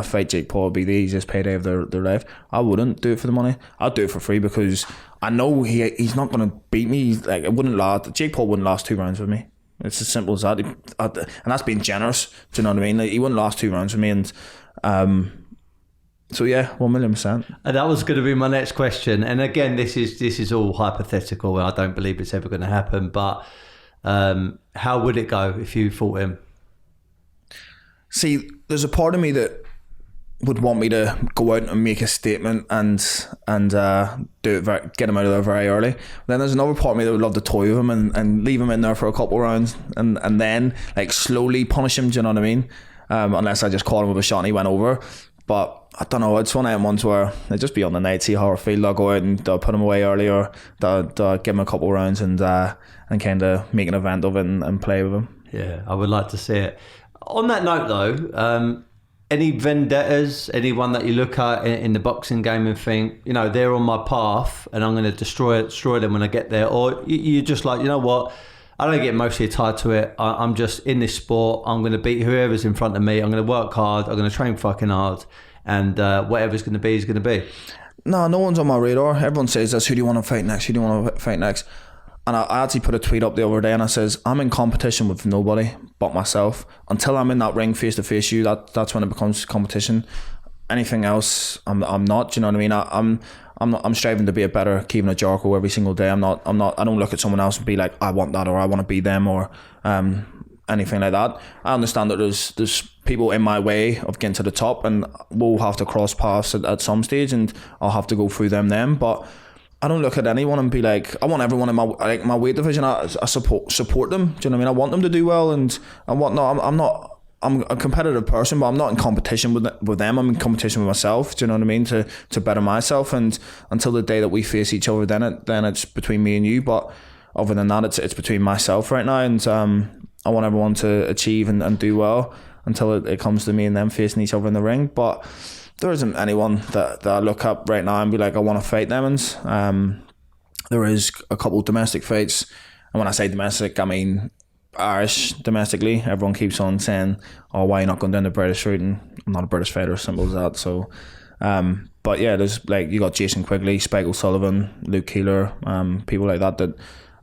fight Jake Paul would be the easiest payday of their life. I wouldn't do it for the money. I'd do it for free because I know he's not going to beat me. Like, it wouldn't last. Jake Paul wouldn't last 2 rounds with me. It's as simple as that. And that's being generous. Do you know what I mean? Like, he wouldn't last 2 rounds with me. And so yeah, 1,000,000%. And that was going to be my next question. And again, this is all hypothetical, and I don't believe it's ever going to happen. But how would it go if you fought him? See, there's a part of me that would want me to go out and make a statement and do it get him out of there very early. Then there's another part of me that would love to toy with him and leave him in there for a couple of rounds and then like slowly punish him. Do you know what I mean? Unless I just caught him with a shot and he went over. But I don't know, it's one of them ones where they just be on the night, see how I feel. They'll go out and they'll put him away early, or they'll give him a couple of rounds and kind of make an event of it and play with him. Yeah, I would like to see it. On that note though, any vendettas, anyone that you look at in the boxing game and think, you know, they're on my path and I'm going to destroy them when I get there? Or you're just like, you know what, I don't get emotionally tied to it. I'm just in this sport. I'm going to beat whoever's in front of me. I'm going to work hard. I'm going to train fucking hard. And whatever's going to be is going to be. No one's on my radar. Everyone says this, who do you want to fight next? Who do you want to fight next? And I actually put a tweet up the other day and I says, I'm in competition with nobody but myself. Until I'm in that ring face to face you, that's when it becomes competition. Anything else, I'm not. Do you know what I mean? I'm striving to be a better Caoimhin Agyarko every single day. I don't look at someone else and be like, I want that, or I want to be them, or anything like that. I understand that there's people in my way of getting to the top, and we'll have to cross paths at some stage, and I'll have to go through them. But I don't look at anyone and be like, I want everyone in my weight division. I support them. Do you know what I mean? I want them to do well and whatnot. I'm a competitive person, but I'm not in competition with them. I'm in competition with myself. Do you know what I mean? To better myself, and until the day that we face each other, then it's between me and you. But other than that, it's between myself right now, and I want everyone to achieve and do well until it comes to me and them facing each other in the ring. But there isn't anyone that I look up right now and be like, I want to fight them. And there is a couple of domestic fights, and when I say domestic, I mean Irish domestically. Everyone keeps on saying, oh, why are you not going down the British route? And I'm not a British fighter, simple as that. So but yeah, there's like, you got Jason Quigley, Spike O'Sullivan, Luke Keeler, people like that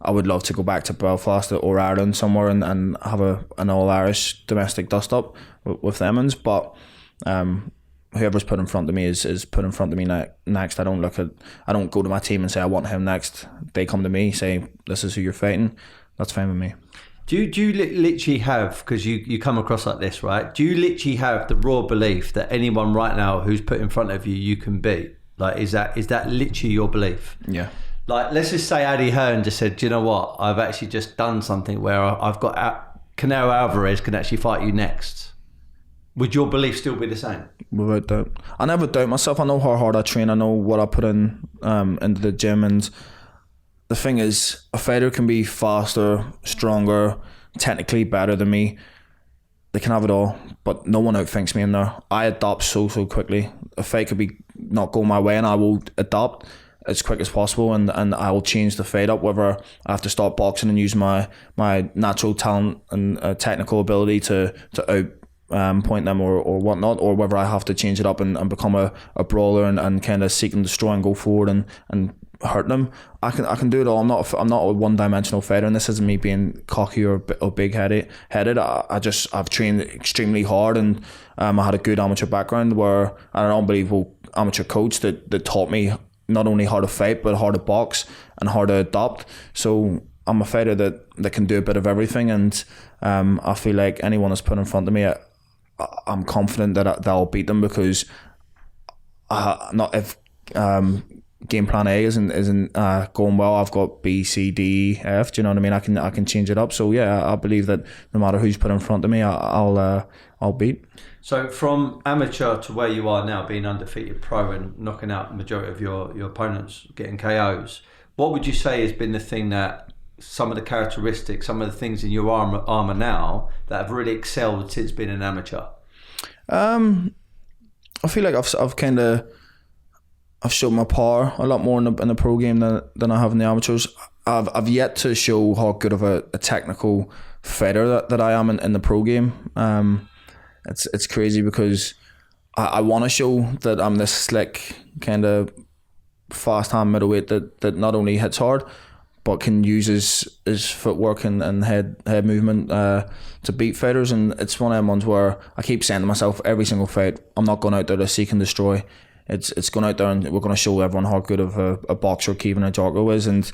I would love to go back to Belfast or Ireland somewhere and have an all-Irish domestic dust-up with them. But whoever's put in front of me is put in front of me next. I don't go to my team and say I want him next. They come to me, say this is who you're fighting. That's fine with me. Do you literally have, because you come across like this, right? Do you literally have the raw belief that anyone right now who's put in front of you can beat? Like, is that literally your belief? Yeah. Like, let's just say Eddie Hearn just said, do you know what? I've actually just done something where I've got Canelo Alvarez can actually fight you next. Would your belief still be the same? Without doubt. I never doubt myself. I know how hard I train. I know what I put in into the gym. And the thing is, a fighter can be faster, stronger, technically better than me. They can have it all, but no one outthinks me in there. I adapt so quickly. A fight could be not going my way, and I will adapt as quick as possible, and I will change the fight up, whether I have to start boxing and use my natural talent and technical ability to out point them or whatnot, or whether I have to change it up and become a brawler and kind of seek and destroy and go forward and hurt them. I can do it all. I'm not a one-dimensional fighter, and this isn't me being cocky or big-headed. I've trained extremely hard, and I had a good amateur background where I had an unbelievable amateur coach that taught me not only how to fight but how to box and how to adapt. So I'm a fighter that can do a bit of everything, and I feel like anyone that's put in front of me, I'm confident that I'll beat them, because if game plan A isn't going well, I've got B, C, D, F. Do you know what I mean? I can change it up. So yeah, I believe that no matter who's put in front of me, I'll beat. So from amateur to where you are now, being undefeated pro and knocking out the majority of your opponents, getting KOs, what would you say has been the thing that, some of the characteristics, some of the things in your armour now that have really excelled since being an amateur? I feel like I've showed my power a lot more in the pro game than I have in the amateurs. I've yet to show how good of a technical fighter that I am in the pro game. It's crazy, because I want to show that I'm this slick kind of fast hand middleweight that not only hits hard but can use his footwork and head movement to beat fighters. And it's one of them ones where I keep saying to myself, every single fight, I'm not going out there to seek and destroy. It's going out there and we're going to show everyone how good of a boxer Caoimhin Agyarko is. And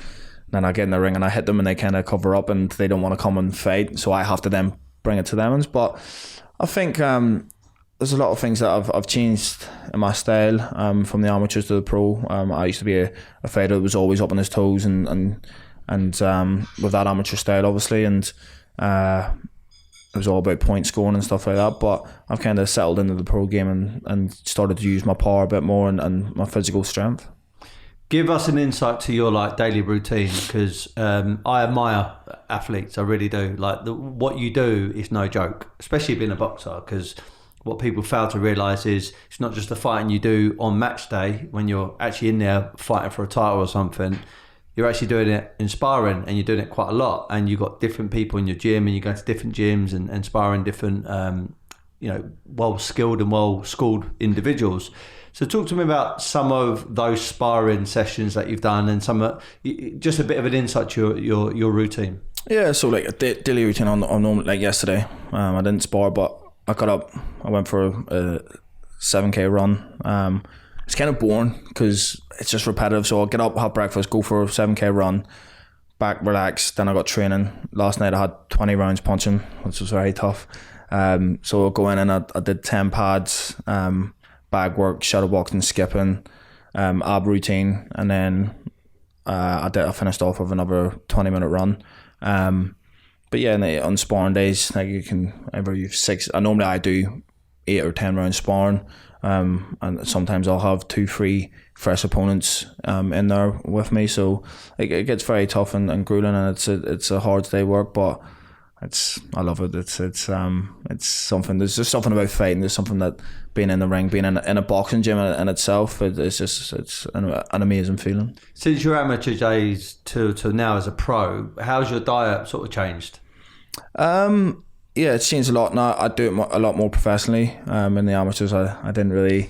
then I get in the ring and I hit them and they kind of cover up and they don't want to come and fight, so I have to then bring it to them. But I think there's a lot of things that I've changed in my style from the amateurs to the pro. I used to be a fighter that was always up on his toes and with that amateur style, obviously, and it was all about point scoring and stuff like that. But I've kind of settled into the pro game and started to use my power a bit more and my physical strength. Give us an insight to your daily routine, because I admire athletes, I really do. What you do is no joke, especially being a boxer, because what people fail to realise is it's not just the fighting you do on match day when you're actually in there fighting for a title or something. You're actually doing it in sparring, and you're doing it quite a lot, and you've got different people in your gym, and you go to different gyms and sparring different well-skilled and well-schooled individuals. So talk to me about some of those sparring sessions that you've done, and just a bit of an insight to your routine. Yeah, so a daily routine on normal, yesterday, I didn't spar, but I got up, I went for a 7k run. It's kind of boring because it's just repetitive, so I'll get up, have breakfast, go for a 7k run, back, relax, then I got training. Last night I had 20 rounds punching, which was very tough. So I'll go in and I did 10 pads, bag work, shadowboxing, skipping, ab routine, and then I finished off with another 20-minute run. But yeah, on sparring days, normally I do 8 or 10 rounds sparring, and sometimes I'll have 2-3 fresh opponents in there with me. So it gets very tough and grueling, and it's a hard day work, but I love it. It's something. There's just something about fighting. There's something that being in the ring, being in a boxing gym in itself. It's an amazing feeling. Since your amateur days to now as a pro, how's your diet sort of changed? Yeah, it's changed a lot now. I do it a lot more professionally. In the amateurs, I didn't really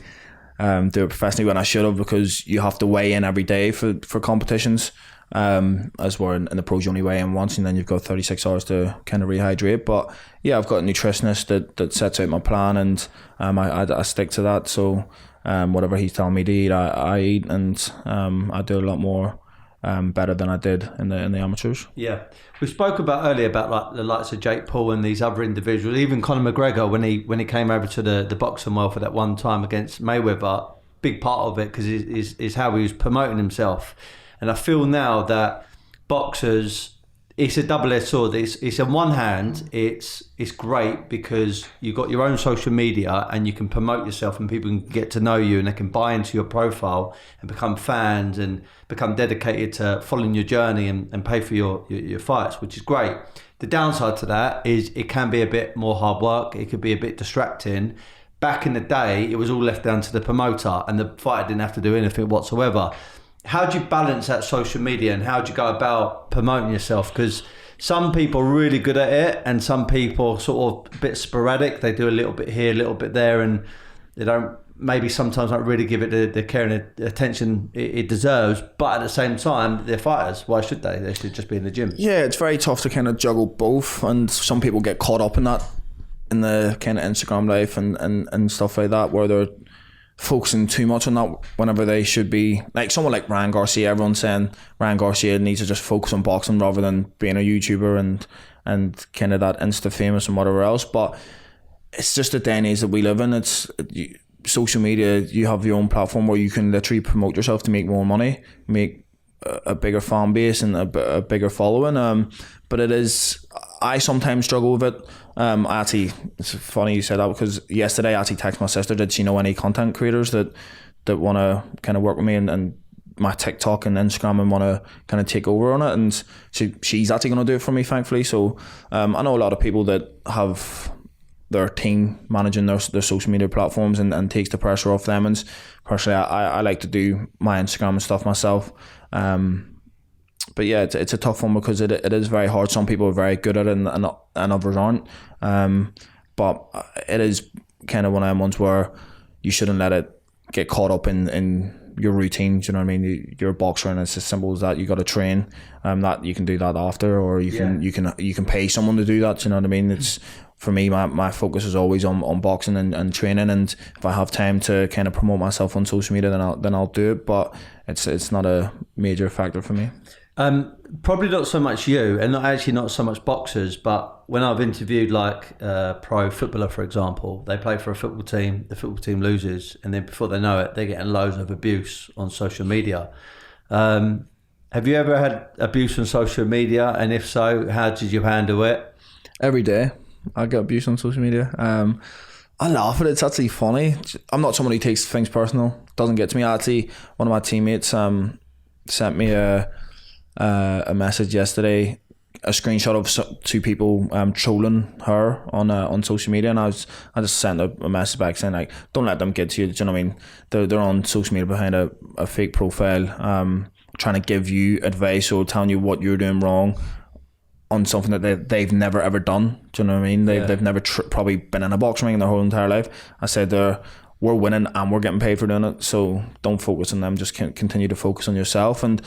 do it professionally when I should have, because you have to weigh in every day for competitions. As we're in the pros, you only weigh in once, and then you've got 36 hours to kind of rehydrate. But yeah, I've got a nutritionist that sets out my plan, and I stick to that. So whatever he's telling me to eat, I eat, and I do a lot more better than I did in the amateurs. Yeah, we spoke about earlier about the likes of Jake Paul and these other individuals, even Conor McGregor when he came over to the boxing world for that one time against Mayweather. big part of it because is how he was promoting himself. And I feel now that boxers, it's a double-edged sword. It's on one hand, it's great because you've got your own social media and you can promote yourself and people can get to know you and they can buy into your profile and become fans and become dedicated to following your journey and pay for your fights, which is great. The downside to that is it can be a bit more hard work. It could be a bit distracting. Back in the day, it was all left down to the promoter and the fighter didn't have to do anything whatsoever. How do you balance that social media and how do you go about promoting yourself? Because some people are really good at it and some people are sort of a bit sporadic. They do a little bit here, a little bit there, and they sometimes don't really give it the care and the attention it deserves. But at the same time, they're fighters. Why should they? They should just be in the gym. Yeah, it's very tough to kind of juggle both, and some people get caught up in that, in the kind of Instagram life and stuff like that, where they're focusing too much on that whenever they should be, like someone like Ryan Garcia. Everyone's saying Ryan Garcia needs to just focus on boxing rather than being a YouTuber and kind of that Insta famous and whatever else. But it's just the day and age that we live in. Social media, you have your own platform where you can literally promote yourself to make more money, make a bigger fan base and a bigger following. But I sometimes struggle with it. It's funny you said that because yesterday I actually texted my sister, did she know any content creators that want to kind of work with me and my TikTok and Instagram and want to kind of take over on it, and she's actually going to do it for me, thankfully. So I know a lot of people that have their team managing their social media platforms and takes the pressure off them, and personally I like to do my Instagram and stuff myself. But yeah, it's a tough one because it is very hard. Some people are very good at it and others aren't. But it is kind of one of them ones where you shouldn't let it get caught up in your routine. Do you know what I mean? You're a boxer and it's as simple as that. You got to train. That you can do that after, or you can pay someone to do that. Do you know what I mean? It's, for me, my focus is always on boxing and training, and if I have time to kind of promote myself on social media, then I'll do it. But it's not a major factor for me. Probably not so much you, and not so much boxers, but when I've interviewed like a pro footballer, for example, they play for a football team, the football team loses, and then before they know it, they're getting loads of abuse on social media. Have you ever had abuse on social media? And if so, how did you handle it? Every day I get abuse on social media. I laugh at it. It's actually funny. I'm not someone who takes things personal. It doesn't get to me. Actually, one of my teammates sent me a message yesterday, a screenshot of two people trolling her on social media, and I just sent a message back saying, like, don't let them get to you. Do you know what I mean? They're on social media behind a fake profile, trying to give you advice or telling you what you're doing wrong on something that they've never ever done. Do you know what I mean? They've never probably been in a boxing ring in their whole entire life. I said, we're winning and we're getting paid for doing it, so don't focus on them, just continue to focus on yourself. And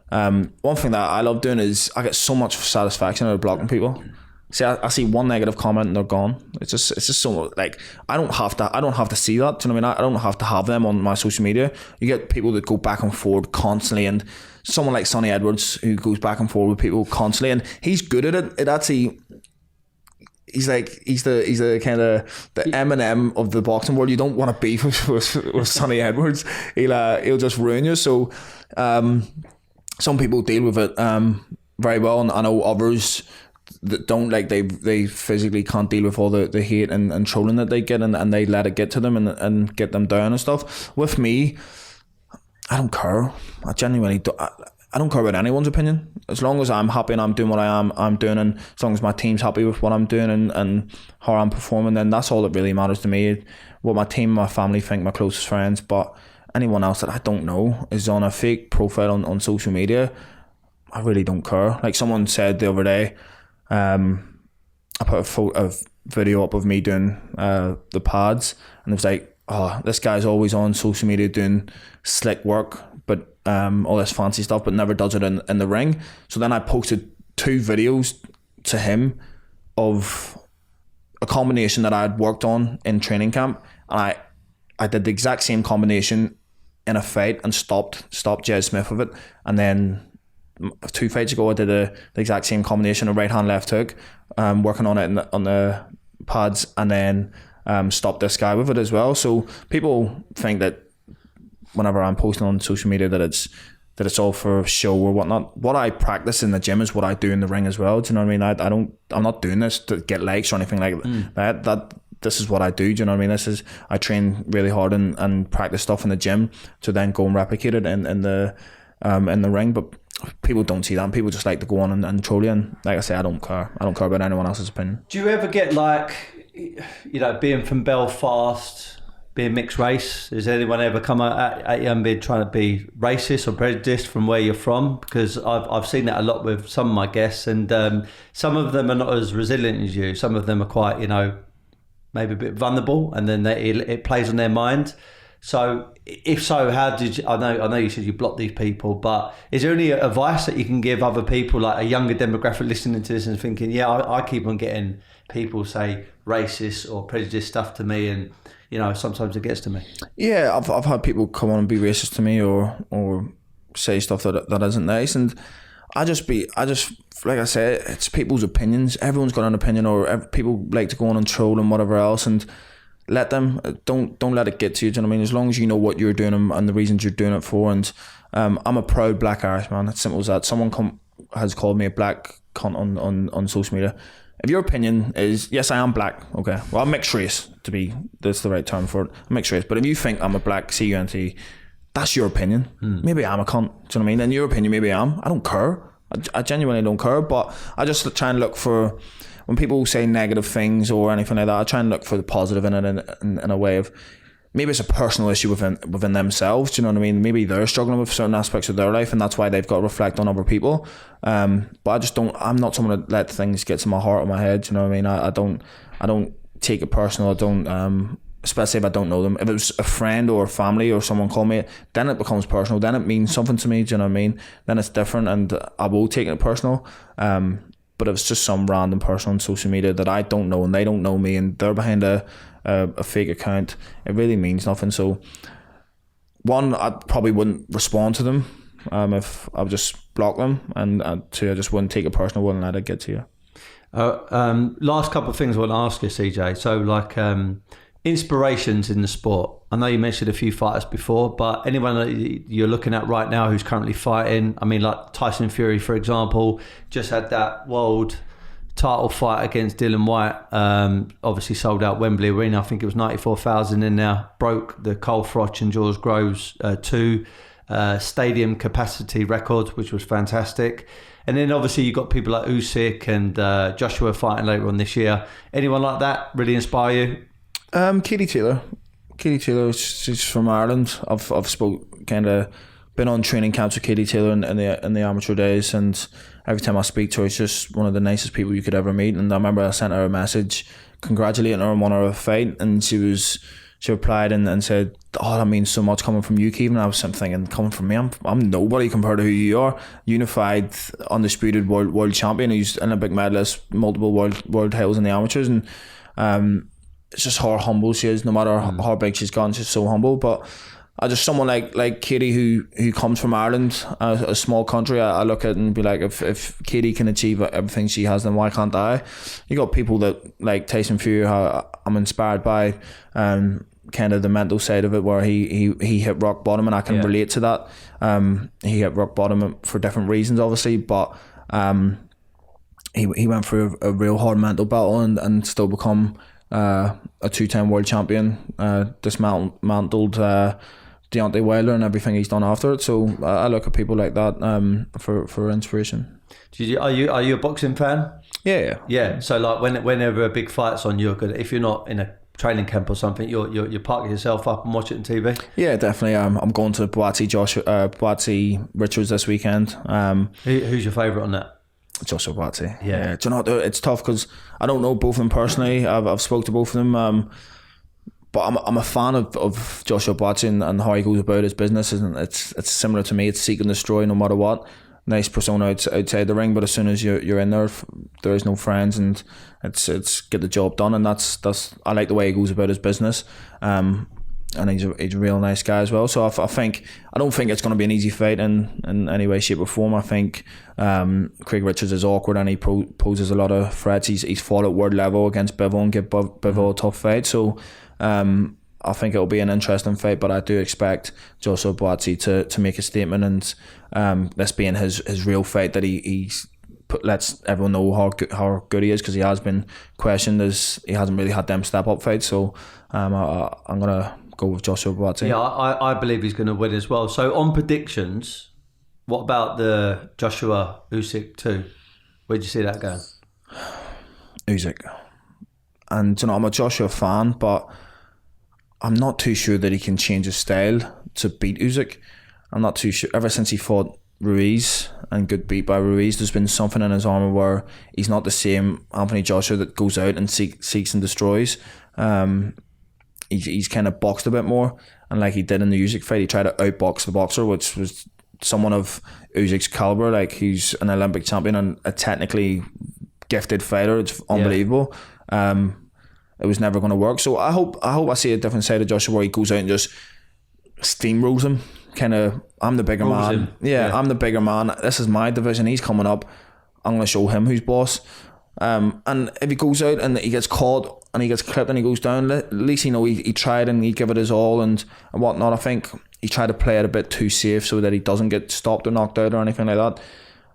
one thing that I love doing is I get so much satisfaction out of blocking people. See, I see one negative comment and they're gone. It's just so, like, I don't have to see that. Do you know what I mean? I don't have to have them on my social media. You get people that go back and forward constantly, and someone like Sonny Edwards who goes back and forward with people constantly, and he's good at it. It actually, he's the kind of the Eminem of the boxing world. You don't want to beef with Sonny Edwards. He'll just ruin you. So some people deal with it very well, and I know others that don't, like, they physically can't deal with all the hate and trolling that they get, and they let it get to them and get them down and stuff. With me, I don't care. I genuinely don't. I don't care about anyone's opinion. As long as I'm happy and I'm doing what I'm doing, and as long as my team's happy with what I'm doing and how I'm performing, then that's all that really matters to me. What my team, my family think, my closest friends. But anyone else that I don't know is on a fake profile on social media, I really don't care. Like someone said the other day, I put a video up of me doing the pads, and it was like, oh, this guy's always on social media doing slick work, but all this fancy stuff, but never does it in the ring. So then I posted 2 videos to him of a combination that I had worked on in training camp, and I did the exact same combination in a fight and stopped Jed Smith with it. And then 2 fights ago I did the exact same combination, a right hand left hook, working on it on the pads, and then stopped this guy with it as well. So people think that whenever I'm posting on social media that it's all for show or whatnot. What I practice in the gym is what I do in the ring as well. Do you know what I mean? I'm not doing this to get likes or anything like that. This is what I do. Do you know what I mean? I train really hard and practice stuff in the gym to then go and replicate it in the ring. But people don't see that, and people just like to go on and troll you. And like I say, I don't care about anyone else's opinion. Do you ever get being from Belfast, being mixed race, has anyone ever come at you and been trying to be racist or prejudiced from where you're from? Because I've seen that a lot with some of my guests, and some of them are not as resilient as you. Some of them are quite, maybe a bit vulnerable, and then it plays on their mind. So if so, how did you, I know you said you blocked these people, but is there any advice that you can give other people, like a younger demographic listening to this and thinking, I keep on getting people say racist or prejudiced stuff to me, and sometimes it gets to me? Yeah, I've had people come on and be racist to me or say stuff that isn't nice, and I just like I said, it's people's opinions. Everyone's got an opinion, or people like to go on and troll and whatever else, and let them. Don't let it get to you. Do you know what I mean? As long as you know what you're doing and the reasons you're doing it for. And I'm a proud black Irishman. It's simple as that. Someone has called me a black cunt on social media. If your opinion is, yes, I am black, okay, well, I'm mixed race, that's the right term for it. I'm mixed race. But if you think I'm a black CUNT, that's your opinion. Maybe I'm a cunt. Do you know what I mean? In your opinion, maybe I am. I don't care. I genuinely don't care. But I just try and look for, when people say negative things or anything like that, I try and look for the positive in it in a way of, maybe it's a personal issue within themselves. Do you know what I mean? Maybe they're struggling with certain aspects of their life, and that's why they've got to reflect on other people. But I'm not someone that let things get to my heart or my head. Do you know what I mean? I don't take it personal. I don't, especially if I don't know them. If it was a friend or a family or someone called me, then it becomes personal. Then it means something to me. Do you know what I mean? Then it's different, and I will take it personal. But if it's just some random person on social media that I don't know and they don't know me, and they're behind a fake account, it really means nothing. So one, I probably wouldn't respond to them if I would just block them, and two, I just wouldn't take it personal, wouldn't let it get to you. Last couple of things I want to ask you, CJ. So inspirations in the sport. I know you mentioned a few fighters before, but anyone that you're looking at right now who's currently fighting, I mean, like Tyson Fury, for example, just had that world title fight against Dillian Whyte, obviously sold out Wembley Arena. I think it was 94,000 in there, broke the Cole Froch and George Groves 2 stadium capacity record, which was fantastic. And then obviously you've got people like Usyk and Joshua fighting later on this year. Anyone like that really inspire you? Katie Taylor, she's from Ireland. I've been on training camps with Katie Taylor in the amateur days, and every time I speak to her, she's just one of the nicest people you could ever meet. And I remember I sent her a message congratulating her on winning her fight, and she replied and said, "Oh, that means so much coming from you, Keevan." I was thinking, coming from me, I'm nobody compared to who you are. Unified, undisputed world champion who's an Olympic medalist, multiple world titles in the amateurs, and it's just how humble she is. No matter how big she's gotten, she's so humble. But I just, someone like Katie who comes from Ireland, a small country, I look at it and be like, if Katie can achieve everything she has, then why can't I? You got people that like Tyson Fury, how I'm inspired by, kind of the mental side of it, where he hit rock bottom, and I can relate to that. He hit rock bottom for different reasons, obviously, but he went through a real hard mental battle and still become a 2-time world champion, dismantled Deontay Wilder and everything he's done after it. So I look at people like that for inspiration. Are you a boxing fan? Yeah. So like whenever a big fight's on, you're good. If you're not in a training camp or something, you park yourself up and watch it on TV. Yeah, definitely. I'm going to Boatsy Richards this weekend. Who's your favourite on that? Joshua Boatsy. Yeah. Do you know, it's tough because I don't know both of them personally. I've spoke to both of them, but I'm a fan of Joshua Boatsy and how he goes about his business. And it's similar to me. It's seek and destroy no matter what. Nice persona outside the ring, but as soon as you're in there is no friends, and it's get the job done. And that's I like the way he goes about his business. And he's a real nice guy as well. So I don't think it's going to be an easy fight in any way, shape or form. I think Craig Richards is awkward, and he poses a lot of threats. He's fought at world level against Bivol and give Bivol a tough fight. So I I think it'll be an interesting fight, but I do expect Joshua Buatsi to make a statement, and this being his real fight, that he's lets everyone know how good he is, because he has been questioned as he hasn't really had them step up fights. So I'm gonna go with Joshua Buatsi. Yeah, I believe he's going to win as well. So on predictions, what about the Joshua Usyk 2? Where'd you see that going? Usyk. And I'm a Joshua fan, but I'm not too sure that he can change his style to beat Usyk. I'm not too sure. Ever since he fought Ruiz and got beat by Ruiz, there's been something in his armour where he's not the same Anthony Joshua that goes out and seeks and destroys. He's kind of boxed a bit more, and like he did in the Usyk fight, he tried to outbox the boxer, which was someone of Usyk's caliber. Like, he's an Olympic champion and a technically gifted fighter. It's unbelievable. It was never going to work. So I hope I see a different side of Joshua where he goes out and just steamrolls him. Kind of, I'm the bigger man. Yeah, I'm the bigger man. This is my division. He's coming up. I'm going to show him who's boss. And if he goes out and he gets caught and he gets clipped and he goes down, at least he tried and he give it his all and whatnot. I think he tried to play it a bit too safe so that he doesn't get stopped or knocked out or anything like that.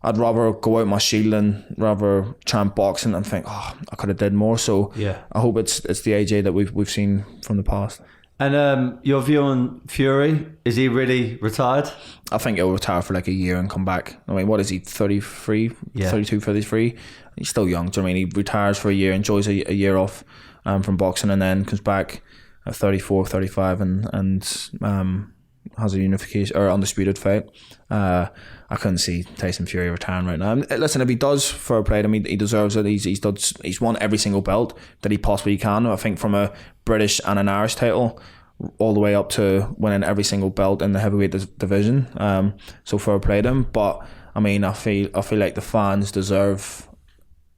I'd rather go out my shield and rather try and box and think, I could have did more. So I hope it's the AJ that we've seen from the past. And your view on Fury, is he really retired? I think he'll retire for like a year and come back. I mean, what is he, 33, 32, 33? He's still young. Do you know what I mean? He retires for a year, enjoys a year off from boxing, and then comes back at 34, 35 and has a unification or undisputed fight. I couldn't see Tyson Fury retiring right now. Listen, if he does, fair play to him, he deserves it. He's won every single belt that he possibly can. I think from a British and an Irish title all the way up to winning every single belt in the heavyweight division. So fair play to him. But I mean, I feel like the fans deserve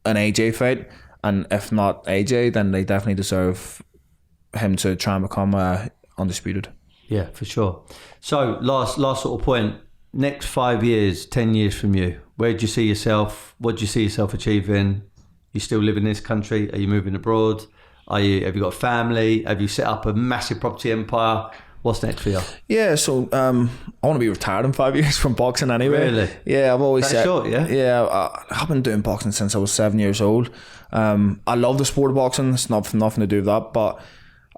an AJ fight, and if not AJ, then they definitely deserve him to try and become undisputed. Yeah, for sure. So last sort of point. Next 5 years, 10 years from you, where do you see yourself? What do you see yourself achieving? You still live in this country? Are you moving abroad? Have you got a family? Have you set up a massive property empire? What's next for you? Yeah, so I want to be retired in 5 years from boxing anyway. Really? Yeah, I've always said. Short, yeah? Yeah, I've been doing boxing since I was 7 years old. I love the sport of boxing. It's nothing to do with that, but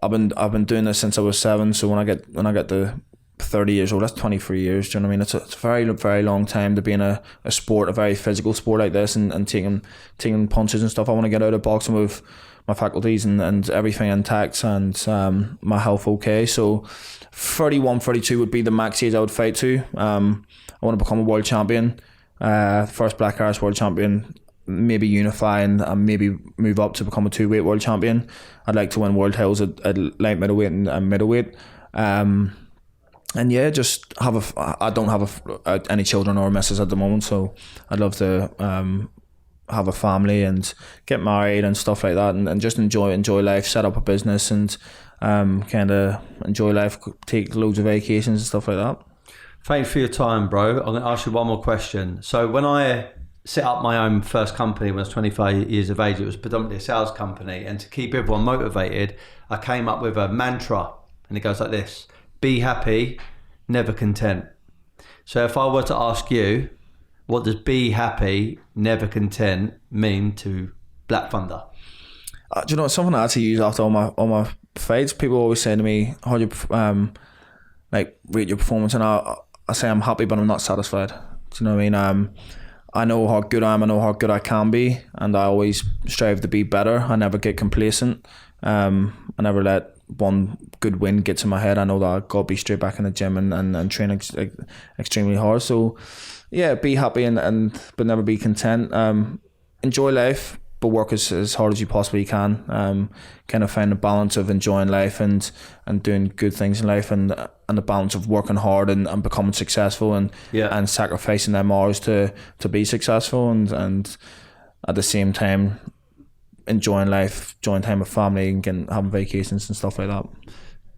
I've been doing this since I was 7. So when I get the 30 years old, that's 23 years. Do you know what I mean? It's a very, very long time to be in a sport, a very physical sport like this, and taking punches and stuff. I want to get out of boxing with my faculties and everything intact and my health okay. So 31, 32 would be the max age I would fight to. I want to become a world champion, first Black Irish world champion, maybe unify and maybe move up to become a 2-weight world champion. I'd like to win world titles at light middleweight and middleweight. And yeah, just I don't have any children or missus at the moment, so I'd love to have a family and get married and stuff like that, and just enjoy life, set up a business and kind of enjoy life, take loads of vacations and stuff like that. Thanks for your time, bro. I'm going to ask you one more question. So when I set up my own first company when I was 25 years of age, it was predominantly a sales company, and to keep everyone motivated, I came up with a mantra, and it goes like this: be happy, never content. So if I were to ask you, what does be happy, never content mean to BlackThunder? Do you know, it's something I actually use after all my fights. People always say to me, how do you rate your performance? And I say I'm happy, but I'm not satisfied. Do you know what I mean? I know how good I am, I know how good I can be, and I always strive to be better. I never get complacent. I never let one good win get to my head. I know that I've got to be straight back in the gym and train extremely hard. So yeah, be happy and but never be content. Enjoy life, but work as hard as you possibly can. Kind of find a balance of enjoying life and doing good things in life, and the balance of working hard and becoming successful and sacrificing them hours to be successful, and at the same time enjoying life, enjoying time with family and having vacations and stuff like that.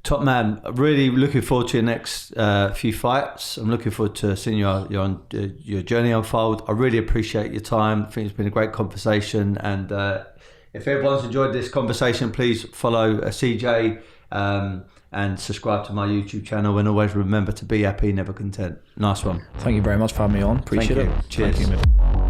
Top man, really looking forward to your next few fights. I'm looking forward to seeing your journey unfold. I really appreciate your time. I think it's been a great conversation, and if everyone's enjoyed this conversation, please follow CJ and subscribe to my YouTube channel, and always remember to be happy, never content. Nice one. Thank you very much for having me on. Appreciate Thank it. you. Cheers. Thank you, mate.